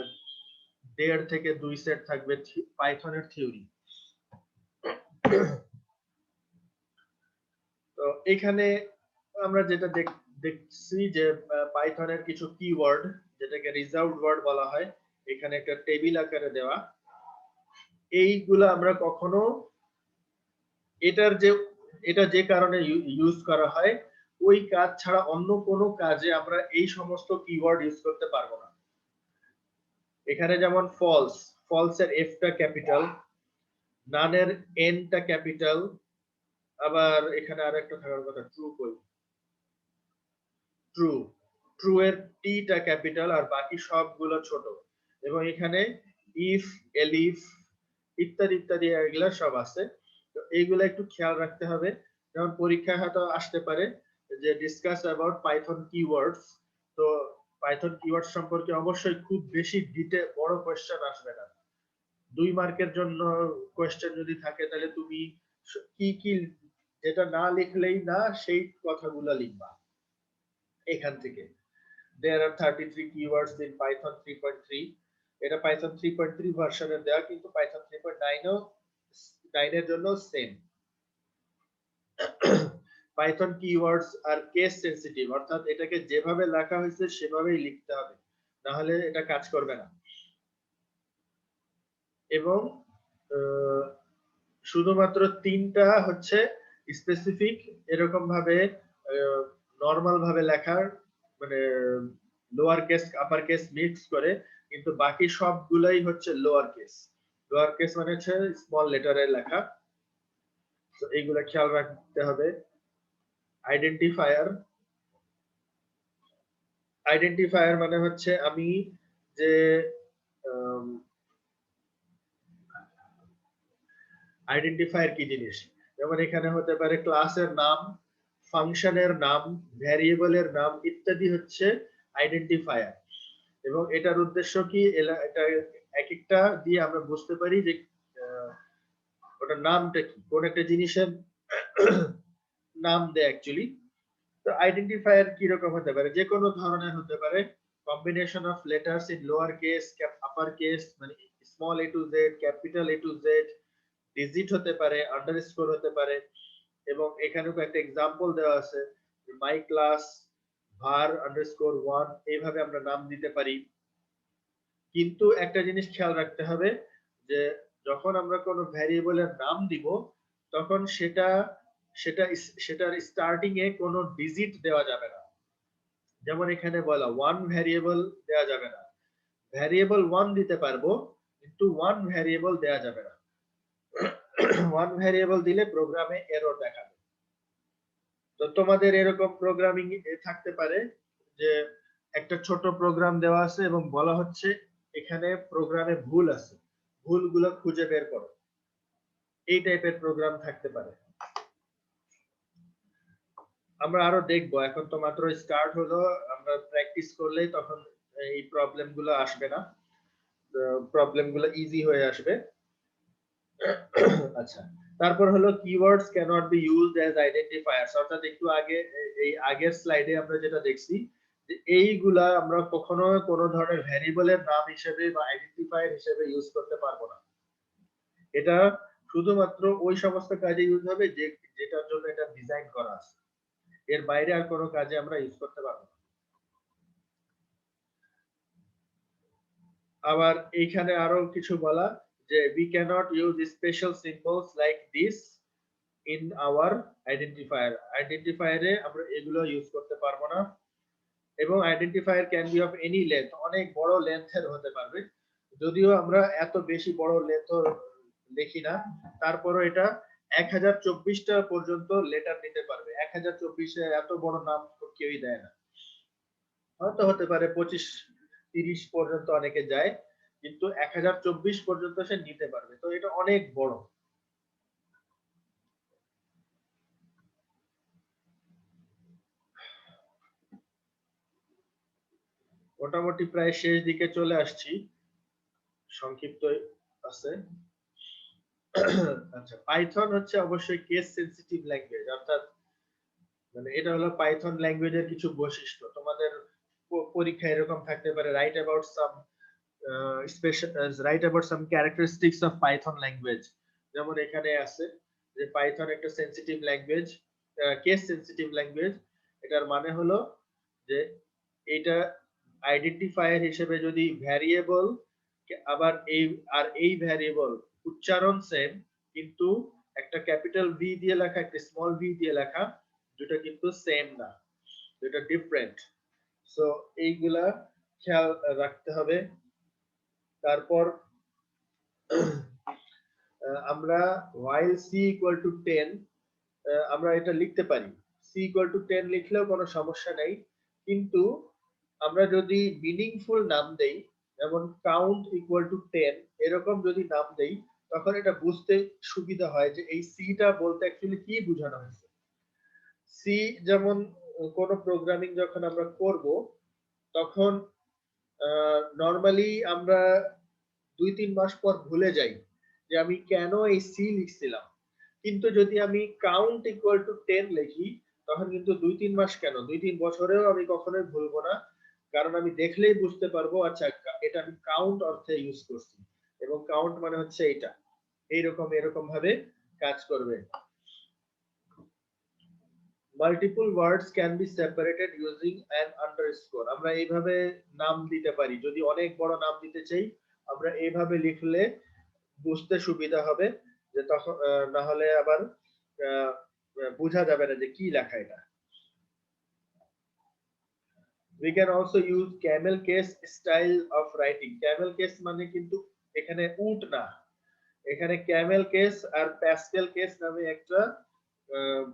1.5 থেকে 2 সেট থাকবে পাইথনের থিওরি। তো এখানে আমরা যেটা দেখছি যে পাইথনের কিছু কিওয়ার্ড যেটাকে রিজার্ভড ওয়ার্ড বলা হয় এখানে একটা টেবিল আকারে দেওয়া। এইগুলো আমরা কখনো এটা যে কারণে ইউজ করা হয় ওই কাজ ছাড়া অন্য কোনো কাজে আমরা এই সমস্ত কিওয়ার্ড ইউজ করতে পারবো না। এখানে যেমন ফলস এর এফ টা ক্যাপিটাল, নান এর এন টা ক্যাপিটাল, আবার এখানে আরেকটা থাকার কথা ট্রু এর টি টা ক্যাপিটাল আর বাকি সবগুলো ছোট। এবং এখানে ইফ, এলিফ ইত্যাদি ইত্যাদি এগুলা সব আছে। তো এইগুলা একটু খেয়াল রাখতে হবে। যেমন পরীক্ষায় হয়তো আসতে পারে যে ডিসকাস অ্যাবাউট পাইথন কিওয়ার্ডস। তো পাইথন কিওয়ার্ডস সম্পর্কে অবশ্যই খুব বেশি বড় কোশ্চেন আসবে না। 2 মার্কের জন্য কোশ্চেন যদি থাকে তাহলে তুমি কি যেটা না লিখলেই না সেই কথাগুলো লিখবা এখান থেকে। There are 33 keywords in Python 3.3. এটা Python 3.3 ভার্সনের দেয়া, কিন্তু Python 3.9 এর জন্য same. Python keywords are case sensitive, অর্থাৎ এটাকে যেভাবে লেখা হয়েছে সেভাবেই লিখতে হবে, না হলে এটা কাজ করবে না। এবং শুধুমাত্র 3টা হচ্ছে স্পেসিফিক এরকম ভাবে নরমাল ভাবে লেখার, মানে lower case upper case mix করে, কিন্তু বাকি সবগুলাই হচ্ছে লোয়ার কেস মানে হচ্ছে স্মল লেটারে লেখা। তো এইগুলা খেয়াল রাখতে হবে। আইডেন্টিফায়ার মানে হচ্ছে আমি যে আইডেন্টিফায়ার কি জিনিস, যেমন এখানে হতে পারে ক্লাসের নাম, ফাংশনের নাম, ভ্যারিয়েবলের নাম ইত্যাদি হচ্ছে আইডেন্টিফায়ার। এবং এটার উদ্দেশ্য কি, এটা এক একটা দিয়ে আমরা বুঝতে পারি যে ওটার নামটা কি, কোন একটা জিনিসের নাম দেয় অ্যাকচুয়ালি। তো আইডেন্টিফায়ার কি রকম হতে পারে, যে কোনো ধরনের হতে পারে, combination of letters in lower case, upper case, মানে small A to Z, capital A to Z, digit হতে পারে, আন্ডারস্কোর হতে পারে। এবং এখানেও একটা এক্সাম্পল দেওয়া আছে, মাই ক্লাস var আন্ডারস্কোর 1, এইভাবে আমরা নাম দিতে পারি। কিন্তু একটা জিনিস খেয়াল রাখতে হবে যে যখন আমরা কোনো ভ্যারিয়েবলের নাম দিব তখন সেটার স্টার্টিং এ কোনো ডিজিট দেওয়া যাবে না। যেমন এখানে বলা 1 ভ্যারিয়েবল দেওয়া যাবে না, ভ্যারিয়েবল 1 দিতে পারবো কিন্তু 1 ভ্যারিয়েবল দেওয়া যাবে না। 1 ভ্যারিয়েবল দিলে প্রোগ্রামে এরর দেখাবে। তো তোমাদের এরকম প্রোগ্রামিং থাকতে পারে যে একটা ছোট প্রোগ্রাম দেওয়া আছে এবং বলা হচ্ছে এখানে প্রোগ্রামে ভুল আছে, ভুলগুলো খুঁজে বের করো। এই টাইপের প্রোগ্রাম থাকতে পারে। আমরা আরো দেখবো, এখন তো মাত্র স্টার্ট হলো, আমরা প্র্যাকটিস করলেই তখন এই প্রবলেম গুলো আসবে না, প্রবলেম গুলো ইজি হয়ে আসবে। আচ্ছা, তারপর হলো keywords cannot be used as identifiers, অর্থাৎ একটু আগে এই আগের স্লাইডে আমরা যেটা দেখছি যে এইগুলা আমরা কখনো কোনো ধরনের ভ্যারিয়েবলের নাম হিসেবে বা আইডেন্টিফায়ার হিসেবে ইউজ করতে পারবো না। এটা শুধুমাত্র ওই সমস্ত কাজে ইউজ হবে যেটার জন্য এটা ডিজাইন করা আছে, এর বাইরে আর কোনো কাজে আমরা ইউজ করতে পারবো না। আবার এইখানে আরো কিছু বলা যে we cannot use special symbols like this in our identifier এ আমরা এগুলো ইউজ করতে পারবো না। এবং identifier can be of any length, অনেক বড় লেন্থের হতে পারবে, যদিও আমরা এত বেশি বড় লেন্থ দেখি না, তারপরও এটা 1024টা পর্যন্ত লেটার নিতে পারবে। 1024 এত বড় নাম তো কেউই দেয় না, হয়তো হতে পারে 25-30 পর্যন্ত অনেকে যায়, কিন্তু 1024 পর্যন্ত সে নিতে পারবে, তো এটা অনেক বড়। মোটামুটি প্রায় শেষ দিকে চলে আসছি, সংক্ষিপ্ত আছে। আচ্ছা, পাইথন হচ্ছে অবশ্যই কেস সেনসিটিভ ল্যাঙ্গুয়েজ, অর্থাৎ মানে এটা হলো পাইথন ল্যাঙ্গুয়েজের কিছু বৈশিষ্ট্য। তোমাদের পরীক্ষা এরকম থাকতে পারে, write about some characteristics of Python language. যেমন এখানে আছে যে পাইথন একটা sensitive language, case sensitive language. এটার মানে হলো যে এটা আইডেন্টিফায়ার হিসেবে যদি ভ্যারিয়েবল আবার এই ভ্যারিয়েবল উচ্চারণ সেম কিন্তু একটা ক্যাপিটাল ভি দিয়ে লেখা একটা স্মল ভি দিয়ে লেখা, দুটো কিন্তু সেম না, দুটো ডিফারেন্ট। সো এইগুলা খেয়াল রাখতে হবে। তারপর আমরা while c equal to 10 আমরা এটা লিখতে পারি, c equal to 10 লিখলেও কোনো সমস্যা নেই, কিন্তু আমরা যদি মিনিংফুল নাম দেই, যেমন count equal to 10 এরকম যদি নাম দেই, তখন এটা বুঝতে সুবিধা হয় যে এই c টা বলতে অ্যাকচুয়ালি কি বোঝানো হয়েছে। c যেমন কোন প্রোগ্রামিং যখন আমরা করব তখন নরমালি আমরা 2-3 মাস পর ভুলে যাই যে আমি কেন এই সি লিখছিলাম, কিন্তু যদি আমি কাউন্ট ইকুয়াল টু 10 লিখি তখন কিন্তু 2-3 মাস কেন 2-3 বছরেও আমি কখনোই ভুলবো না, কারণ আমি দেখলেই বুঝতে পারবো আচ্ছা এটা আমি কাউন্ট অর্থে ইউজ করছি, এবং কাউন্ট মানে হচ্ছে এটা, এরকম ভাবে কাজ করবে। Multiple words can be separated using an underscore, আমরা এইভাবে নাম দিতে পারি, যদি অনেক বড় নাম দিতে চাই আমরা এইভাবে লিখলে বুঝতে সুবিধা হবে, যে তখন না হলে আবার বোঝা যাবে না যে কি লেখা এটা। We can also use camel case style of writing, camel case মানে কিন্তু এখানে উট না, এখানে ক্যামেল কেস আর প্যাসকেল কেস নামে একটা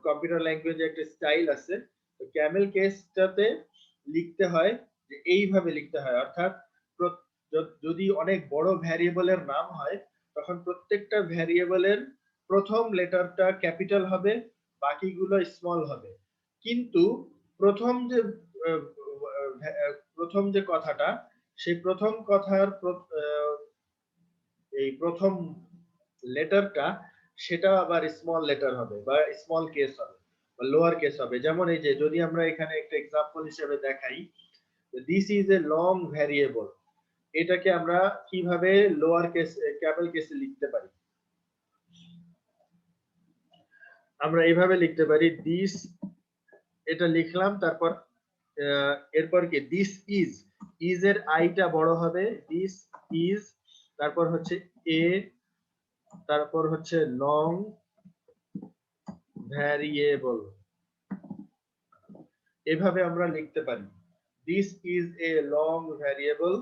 কম্পিউটার ল্যাঙ্গুয়েজে একটা স্টাইল আছে। তো ক্যামেল কেসটাতে লিখতে হয় যে এইভাবে লিখতে হয়, অর্থাৎ যদি অনেক বড় ভ্যারিয়েবলের নাম হয় তখন প্রত্যেকটা ভ্যারিয়েবলের প্রথম লেটারটা ক্যাপিটাল হবে, বাকিগুলো স্মল হবে। কিন্তু প্রথম যে প্রথম যে কথাটা, সেই প্রথম কথার এই প্রথম লেটারটা সেটা আবার স্মল লেটার হবে বা স্মল কেস হবে বা লোয়ার কেস হবে। যেমন এই যে যদি আমরা এখানে একটা এক্সাম্পল হিসেবে দেখাই, this is a long variable, এটাকে আমরা কিভাবে লোয়ার কেস ক্যাপিটাল কেসে লিখতে পারি? আমরা এইভাবে লিখতে পারি, দিস, এটা লিখলাম, তারপর এরপর কি দিস ইজ এর আইটা বড় হবে, দিস ইজ, তারপর হচ্ছে এ, তারপর হচ্ছে লং ভ্যারিয়েবল, এভাবে আমরা লিখতে পারি this is a long variable,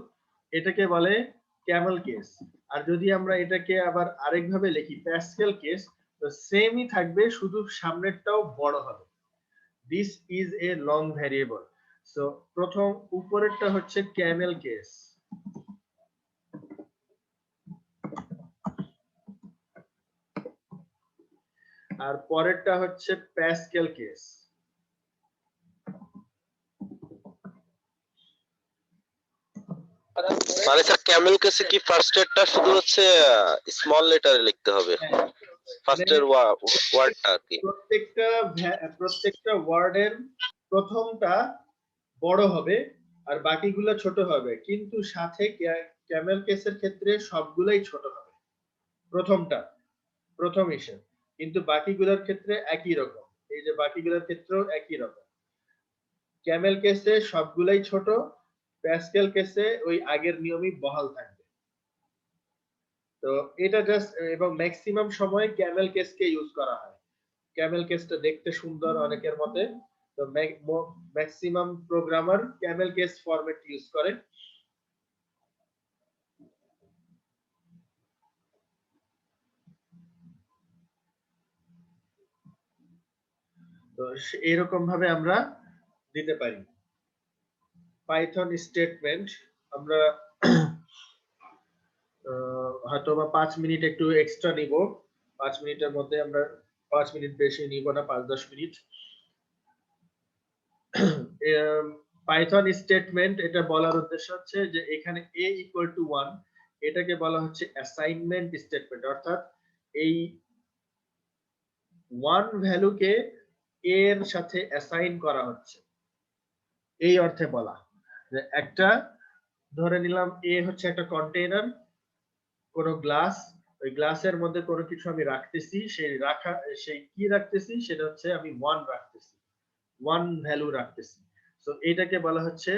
এটাকে বলে ক্যামেল কেস। আর যদি আমরা এটাকে আবার আরেকভাবে লিখি প্যাসকেল কেস, তো সেমই থাকবে, শুধু সামনেরটাও বড় হবে, this is a long variable. So প্রথম উপরেরটা হচ্ছে ক্যামেল কেস, আর পরেরটা হচ্ছে প্যাসকেল কেস। মানে স্যার ক্যামেল কেসে কি ফার্স্ট এরটা শুধু হচ্ছে স্মল লেটারে লিখতে হবে, ফার্স্ট এর ওয়ার্ডটা আর কি? প্রত্যেকটা ওয়ার্ডের প্রথমটা বড় হবে আর বাকিগুলো ছোট হবে, কিন্তু সাথে ক্যামেল কেসের ক্ষেত্রে সবগুলাই ছোট হবে প্রথমটা, প্রথম হিসেব, কিন্তু বাকিগুলোর ক্ষেত্রে একই রকম। এই যে বাকিগুলোর ক্ষেত্রেও একই রকম, ক্যামেল কেসে সবগুলাই ছোট, প্যাসকেল কেসে ওই আগের নিয়মই বহাল থাকবে। তো এটা জাস্ট, এবং ম্যাক্সিমাম সময় ক্যামেল কেসকে ইউজ করা হয়। ক্যামেল কেসটা দেখতে সুন্দর অনেকের মতে, তো maximum programmer Camel case format use করে। তো এরকম ভাবে আমরা দিতে পারি। পাইথন স্টেটমেন্ট আমরা হয়তো বা 5 মিনিট একটু এক্সট্রা নিব, 5 মিনিটের মধ্যে আমরা, 5 মিনিট বেশি নিব না, 5-10 মিনিট। পাইথন স্টেটমেন্ট এটা বলার উদ্দেশ্য হচ্ছে যে এখানে a ইকুয়াল টু 1, এটাকে বলা হচ্ছে অ্যাসাইনমেন্ট স্টেটমেন্ট, অর্থাৎ এই 1 ভ্যালুকে a এর সাথে অ্যাসাইন করা হচ্ছে, এই অর্থে বলা। যে একটা, ধরে নিলাম a হচ্ছে একটা কন্টেইনার, কোন গ্লাস, ওই গ্লাসের মধ্যে কোনো কিছু আমি রাখতেছি, সেই কি রাখতেছি সেটা হচ্ছে আমি 1 রাখতেছি, 1 ভ্যালু রাখতেছি। সো এটাকে বলা হচ্ছে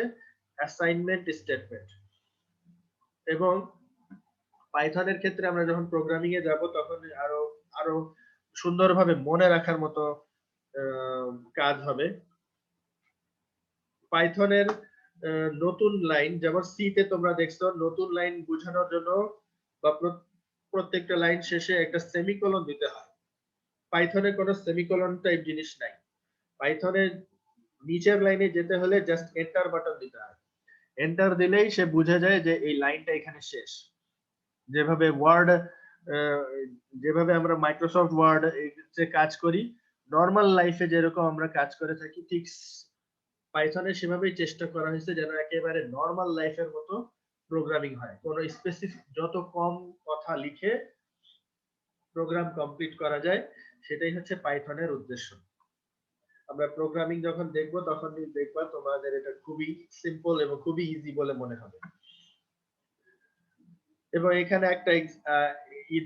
অ্যাসাইনমেন্ট স্টেটমেন্ট। এবং পাইথনের ক্ষেত্রে আমরা যখন প্রোগ্রামিং এ যাব তখন আরো আরো সুন্দরভাবে মনে রাখার মতো কাজ হবে। পাইথনের নতুন লাইন, যেমন সি তে তোমরা দেখছো নতুন লাইন বোঝানোর জন্য বা প্রত্যেকটা লাইন শেষে একটা সেমিকোলন দিতে হয়। পাইথনে কোনো সেমিকোলন টাইপ জিনিস নাই। পাইথনে নিচের লাইনে যেতে হলে জাস্ট এন্টার বাটন দিতে হয়, এন্টার দিলেই সে বুঝে যায় যে এই লাইনটা এখানে শেষ। যেভাবে ওয়ার্ড, যেভাবে আমরা মাইক্রোসফট ওয়ার্ড যে কাজ করি, নর্মাল লাইফে যেরকম আমরা কাজ করে থাকি, ঠিক পাইথনে সেভাবেই চেষ্টা করা হয়েছে যেন একেবারে নর্মাল লাইফের মতো প্রোগ্রামিং হয়, কোনো স্পেসিফিক, যত কম কথা লিখে প্রোগ্রাম কমপ্লিট করা যায়, সেটাই হচ্ছে পাইথনের উদ্দেশ্য। আমরা প্রোগ্রামিং যখন দেখব তখন দেখবা তোমাদের এটা খুবই সিম্পল এবং খুবই ইজি বলে মনে হবে। এবং এখানে একটা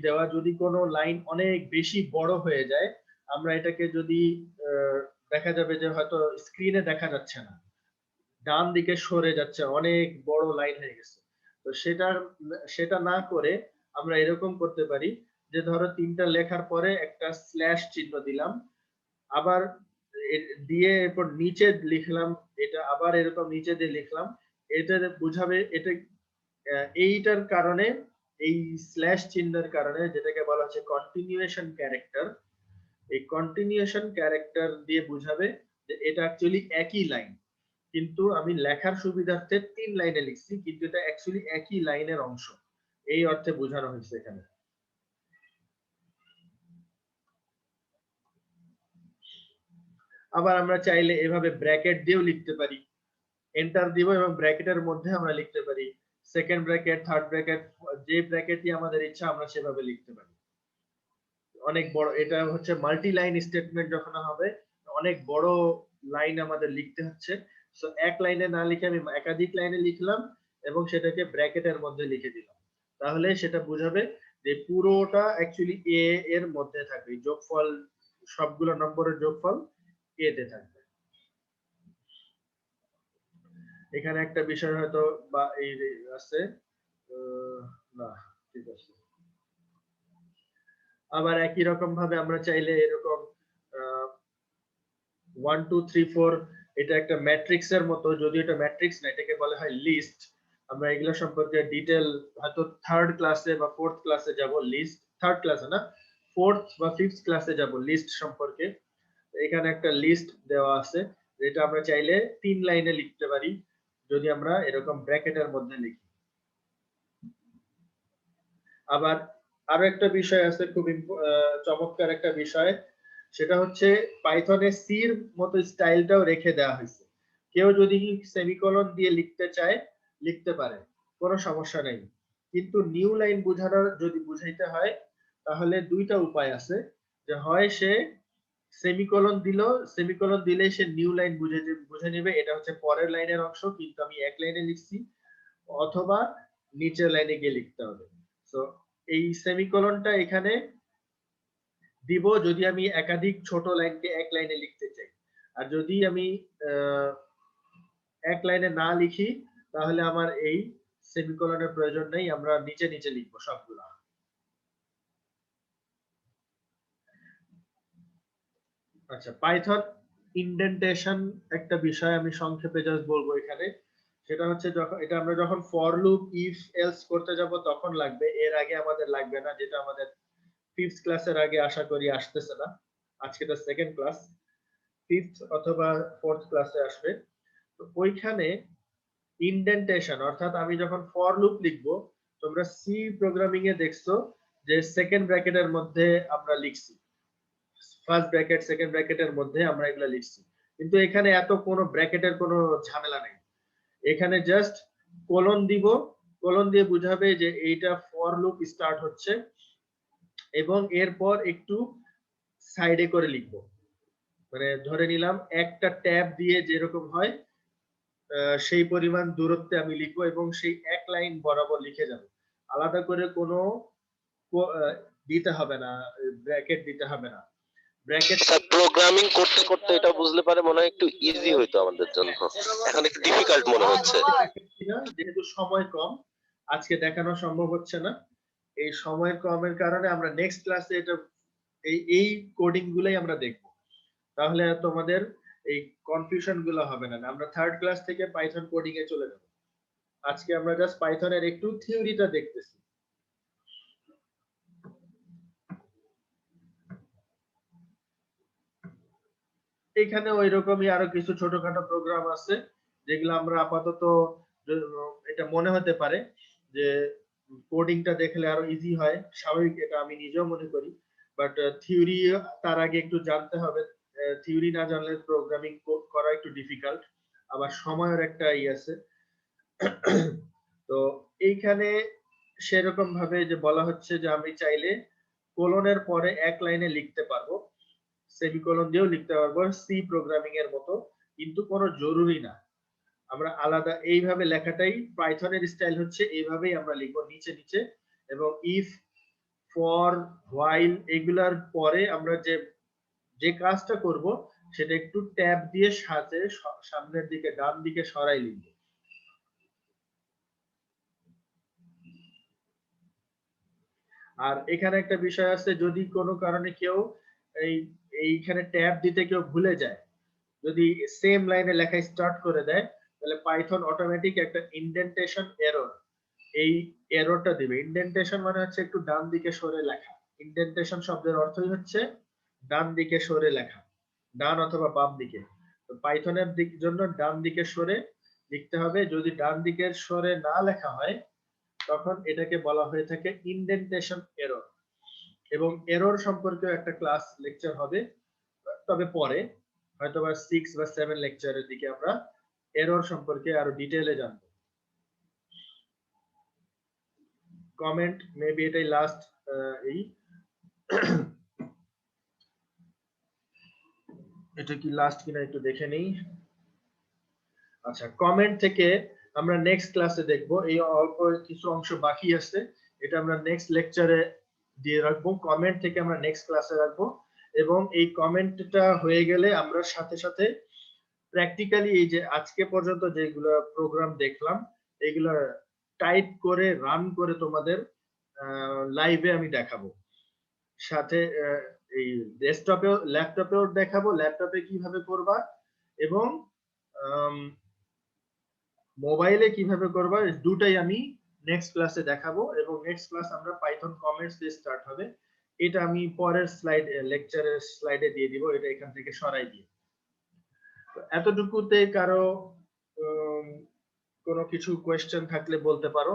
দেওয়া, যদি কোনো লাইন অনেক বেশি বড় হয়ে যায়, আমরা এটাকে যদি দেখা যাবে যে হয়তো স্ক্রিনে দেখা যাচ্ছে না, ডান দিকে সরে যাচ্ছে, অনেক বড় লাইন হয়ে গেছে, তো সেটা না করে আমরা এরকম করতে পারি যে ধরো 3টা লেখার পরে একটা স্ল্যাশ চিহ্ন দিলাম, আবার দিয়ে এরপর নিচে লিখলাম, এটা আবার এরকম নিচে দিয়ে লিখলাম, এটা বুঝাবে এটা এইটার কারণে এই স্ল্যাশ চিহ্নের কারণে, যেটাকে বলা হচ্ছে কন্টিনিউয়েশন ক্যারেক্টার, এই কন্টিনিউয়েশন ক্যারেক্টার দিয়ে বোঝাবে যে এটা অ্যাকচুয়ালি একই লাইন, কিন্তু আমি লেখার সুবিধার্থে 3 লাইনে লিখছি, কিন্তু এটা অ্যাকচুয়ালি একই লাইনের অংশ, এই অর্থে বোঝানো হয়েছে এখানে। আবার আমরা চাইলে এভাবে ব্র্যাকেট দিয়েও লিখতে পারি, এন্টার দিব এবং ব্র্যাকেটের মধ্যে আমরা লিখতে পারি, সেকেন্ড ব্র্যাকেট, থার্ড ব্র্যাকেট, যে ব্র্যাকেটই আমাদের ইচ্ছা আমরা সেভাবে লিখতে পারি। অনেক বড়, এটা হচ্ছে মাল্টি লাইন স্টেটমেন্ট যখন হবে, অনেক বড় লাইন আমাদের লিখতে হচ্ছে, সো এক লাইনে না লিখে আমি একাধিক লাইনে লিখলাম এবং সেটাকে ব্র্যাকেটের মধ্যে লিখে দিলাম, তাহলে সেটা বোঝাবে যে পুরোটা অ্যাকচুয়ালি এ এর মধ্যে থাকবে, যোগফল সবগুলো নম্বরের যোগফল এ তে থাকবে। এখানে একটা বিষয় হয়তো বা এই আছে, না ঠিক আছে। আবার একই রকম ভাবে আমরা চাইলে এরকম 1 2 3 4, এটা একটা ম্যাট্রিক্স এর মতো, যদি এটা ম্যাট্রিক্স না, এটাকে বলা হয় লিস্ট। আমরা এগুলো সম্পর্কে ডিটেল হয়তো থার্ড ক্লাসে বা ফোর্থ ক্লাসে যাব, লিস্ট থার্ড ক্লাসে না, ফোর্থ বা ফিফথ ক্লাসে যাব লিস্ট সম্পর্কে। এখানে একটা লিস্ট দেওয়া আছে, যেটা আমরা চাইলে 3 লাইনে লিখতে পারি যদি আমরা এরকম ব্র্যাকেটের মধ্যে লিখি। আবার আরো একটা বিষয় আছে, খুব চমৎকার একটা বিষয়, সেটা হচ্ছে পাইথনে সির মতো স্টাইলটাও রেখে দেওয়া হয়েছে। কেউ যদি সেমিকোলন দিয়ে লিখতে চায় লিখতে পারে, কোনো সমস্যা নেই, কিন্তু নিউ লাইন বোঝানোর যদি বুঝাইতে হয় তাহলে দুইটা উপায় আছে, যে হয় সে সেমিকোলন দিল, সেমিকোলন দিলে সে নিউ লাইন বুঝে নেবে এটা হচ্ছে পরের লাইনের অংশ কিন্তু আমি এক লাইনে লিখছি, অথবা নিচের লাইনে গিয়ে লিখতে হবে। সো এই সেমিকোলনটা এখানে দিব যদি আমি একাধিক ছোট লাইনকে এক লাইনে লিখতে চাই, আর যদি আমি এক লাইনে না লিখি তাহলে আমার এই সেমিকোলনের প্রয়োজন নেই, আমরা নিচে নিচে লিখবো সবগুলো। আচ্ছা, পাইথন ইনডেন্টেশন একটা বিষয় আমি সংক্ষেপে জাস্ট বলবো এখানে, সেটা হচ্ছে যখন এটা আমরা যখন ফর লুপ ইফ এলস করতে যাব তখন লাগবে, এর আগে আমাদের লাগবে না, যেটা আমাদের ফিফথ ক্লাসের আগে আশা করি আসতেছে না, আজকে তো সেকেন্ড ক্লাস, ফিফথ অথবা ফোর্থ ক্লাসে আসবে। তো ওইখানে ইনডেন্টেশন অর্থাৎ আমি যখন ফর লুপ লিখবো, তোমরা সি প্রোগ্রামিং এ দেখছো যে সেকেন্ড ব্র্যাকেটের মধ্যে আমরা লিখছি, ফার্স্ট ব্র্যাকেট সেকেন্ড ব্র্যাকেটের মধ্যে আমরা এগুলা লিখছি, কিন্তু এখানে এত কোনো ব্র্যাকেটের কোনো ঝামেলা নেই, এখানে জাস্ট কোলন দিব, কোলন দিয়ে বুঝাবে যে এইটা ফর লুপ স্টার্ট হচ্ছে, এবং এরপর একটু সাইডে করে লিখব, মানে ধরে নিলাম একটা ট্যাব দিয়ে যেরকম হয় সেই পরিমাণ দূরত্বে আমি লিখবো এবং সেই এক লাইন বরাবর লিখে যাব, আলাদা করে কোনো দিতে হবে না, ব্র্যাকেট দিতে হবে না। ব্র্যাকেট প্রোগ্রামিং করতে করতে এটা বুঝলে পারে মনে হয় একটু ইজি হইতো আমাদের জন্য, এখন একটু ডিফিকাল্ট মনে হচ্ছে। যেহেতু সময় কম, আজকে দেখানো সম্ভব হচ্ছে না, এই সময়ের কমের কারণে আমরা নেক্সট ক্লাসে এটা এই কোডিং গুলাই আমরা দেখব, তাহলে তোমাদের এই কনফিউশন গুলো হবে না, আমরা থার্ড ক্লাস থেকে পাইথন কোডিং এ চলে যাব। আজকে আমরা জাস্ট পাইথনের একটু থিওরিটা দেখতেছি। এখানে ওই রকমই আরো কিছু ছোটখাটো প্রোগ্রাম আছে যেগুলো আমরা আপাতত এটা মনে হতে পারে যে কোডিংটা দেখলে আরো ইজি হয়, স্বাভাবিক, এটা আমি নিজেও মনে করি, বাট থিওরি তার আগে একটু জানতে হবে, থিওরি না জানলে প্রোগ্রামিং করা একটু ডিফিকাল্ট, আবার সময়ের একটা আছে। তো এইখানে সেরকম ভাবে যে বলা হচ্ছে যে আমি চাইলে কোলনের পরে এক লাইনে লিখতে পারবো, সেমিকোলন দিয়েও লিখতে পারবো সি প্রোগ্রামিং এর মতো, কিন্তু কোনো জরুরি না, আমরা আলাদা এইভাবে লেখাটাই পাইথনের স্টাইল হচ্ছে, এইভাবেই আমরা লিখবো নিচে নিচে, এবং ইফ ফর হোয়াইল এগুলার পরে আমরা যে কাজটা করব সেটা একটু ট্যাব দিয়ে সাথে সামনের দিকে ডান দিকে সরাই লিখব। আর এখানে একটা বিষয় আছে, যদি কোনো কারণে কেউ এইখানে ট্যাব দিতে কেউ ভুলে যায়, যদি সেম লাইনে লেখা স্টার্ট করে দেয়, তাহলে পাইথন অটোমেটিক একটা ইনডেন্টেশন এরর এই এররটা দিবে। ইনডেন্টেশন মানে হচ্ছে একটু ডান দিকে সরে লেখা। ইনডেন্টেশন শব্দের অর্থই হচ্ছে ডান দিকে সরে লেখা, ডান অথবা বাম দিকে। তো পাইথনের জন্য ডান দিকে সরে লিখতে হবে। যদি ডান দিকের সরে না লেখা হয় তখন এটাকে বলা হয়ে থাকে ইনডেন্টেশন এরর। এবং এরর সম্পর্কেও একটা ক্লাস লেকচার হবে, তবে পরে হয়তোবা 6 বা 7 লেকচারের দিকে আমরা এরর সম্পর্কে আরো ডিটেইলে জানবো। কমেন্ট মেবি এটাই লাস্ট। এই এটা কি লাস্ট কিনা একটু দেখে নেই। আচ্ছা, কমেন্ট থেকে আমরা নেক্সট ক্লাসে দেখব। এই অল্প কিছু অংশ বাকি আছে, এটা আমরা নেক্সট লেকচারে দিয়ে রাখবো। কমেন্ট থেকে আমরা নেক্সট ক্লাসে রাখবো এবং এই কমেন্টটা হয়ে গেলে আমরা সাথে সাথে প্র্যাকটিক্যালি এই যে আজকে পর্যন্ত যেগুলো প্রোগ্রাম দেখলাম এগুলো টাইপ করে রান করে তোমাদের লাইভে আমি দেখাবো। সাথে এই ডেস্কটপেও ল্যাপটপেও দেখাবো, ল্যাপটপে কিভাবে করবা এবং মোবাইলে কিভাবে করবা, দুটাই আমি নেক্সট ক্লাসে দেখাবো। এবং নেক্সট ক্লাস আমরা পাইথন কমেন্টস দিয়ে স্টার্ট হবে। এটা আমি পরের স্লাইড লেকচারের স্লাইডে দিয়ে দিব, এটা এখান থেকে সরাই দিয়ে। এতটুকুতে কারো কোনো কিছু কোয়েশ্চেন থাকলে বলতে পারো।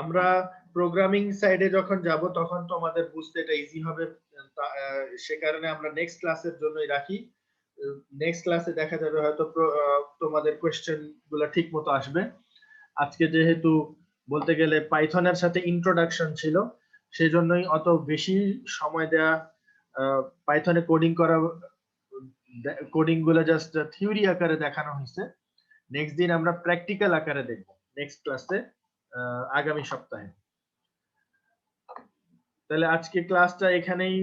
আমরা প্রোগ্রামিং সাইডে যখন যাব তখন তোমাদের বুঝতে এটা ইজি হবে, সে কারণে আমরা নেক্সট ক্লাসের জন্যই রাখি। নেক্সট ক্লাসে দেখা যাবে হয়তো তোমাদের কোয়েশ্চেন গুলো ঠিক মতো আসবে। আজকে যেহেতু বলতে গেলে পাইথনের সাথে ইন্ট্রোডাকশন ছিল, সেই জন্যই অত বেশি সময় দেয়া পাইথনে কোডিং করা, কোডিং গুলো জাস্ট থিওরি আকারে দেখানো হয়েছে। নেক্সট দিন আমরা প্র্যাকটিক্যাল আকারে দেখব নেক্সট ক্লাসে, আগামী সপ্তাহে। তাহলে আজকে ক্লাসটা এখানেই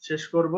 শেষ করব।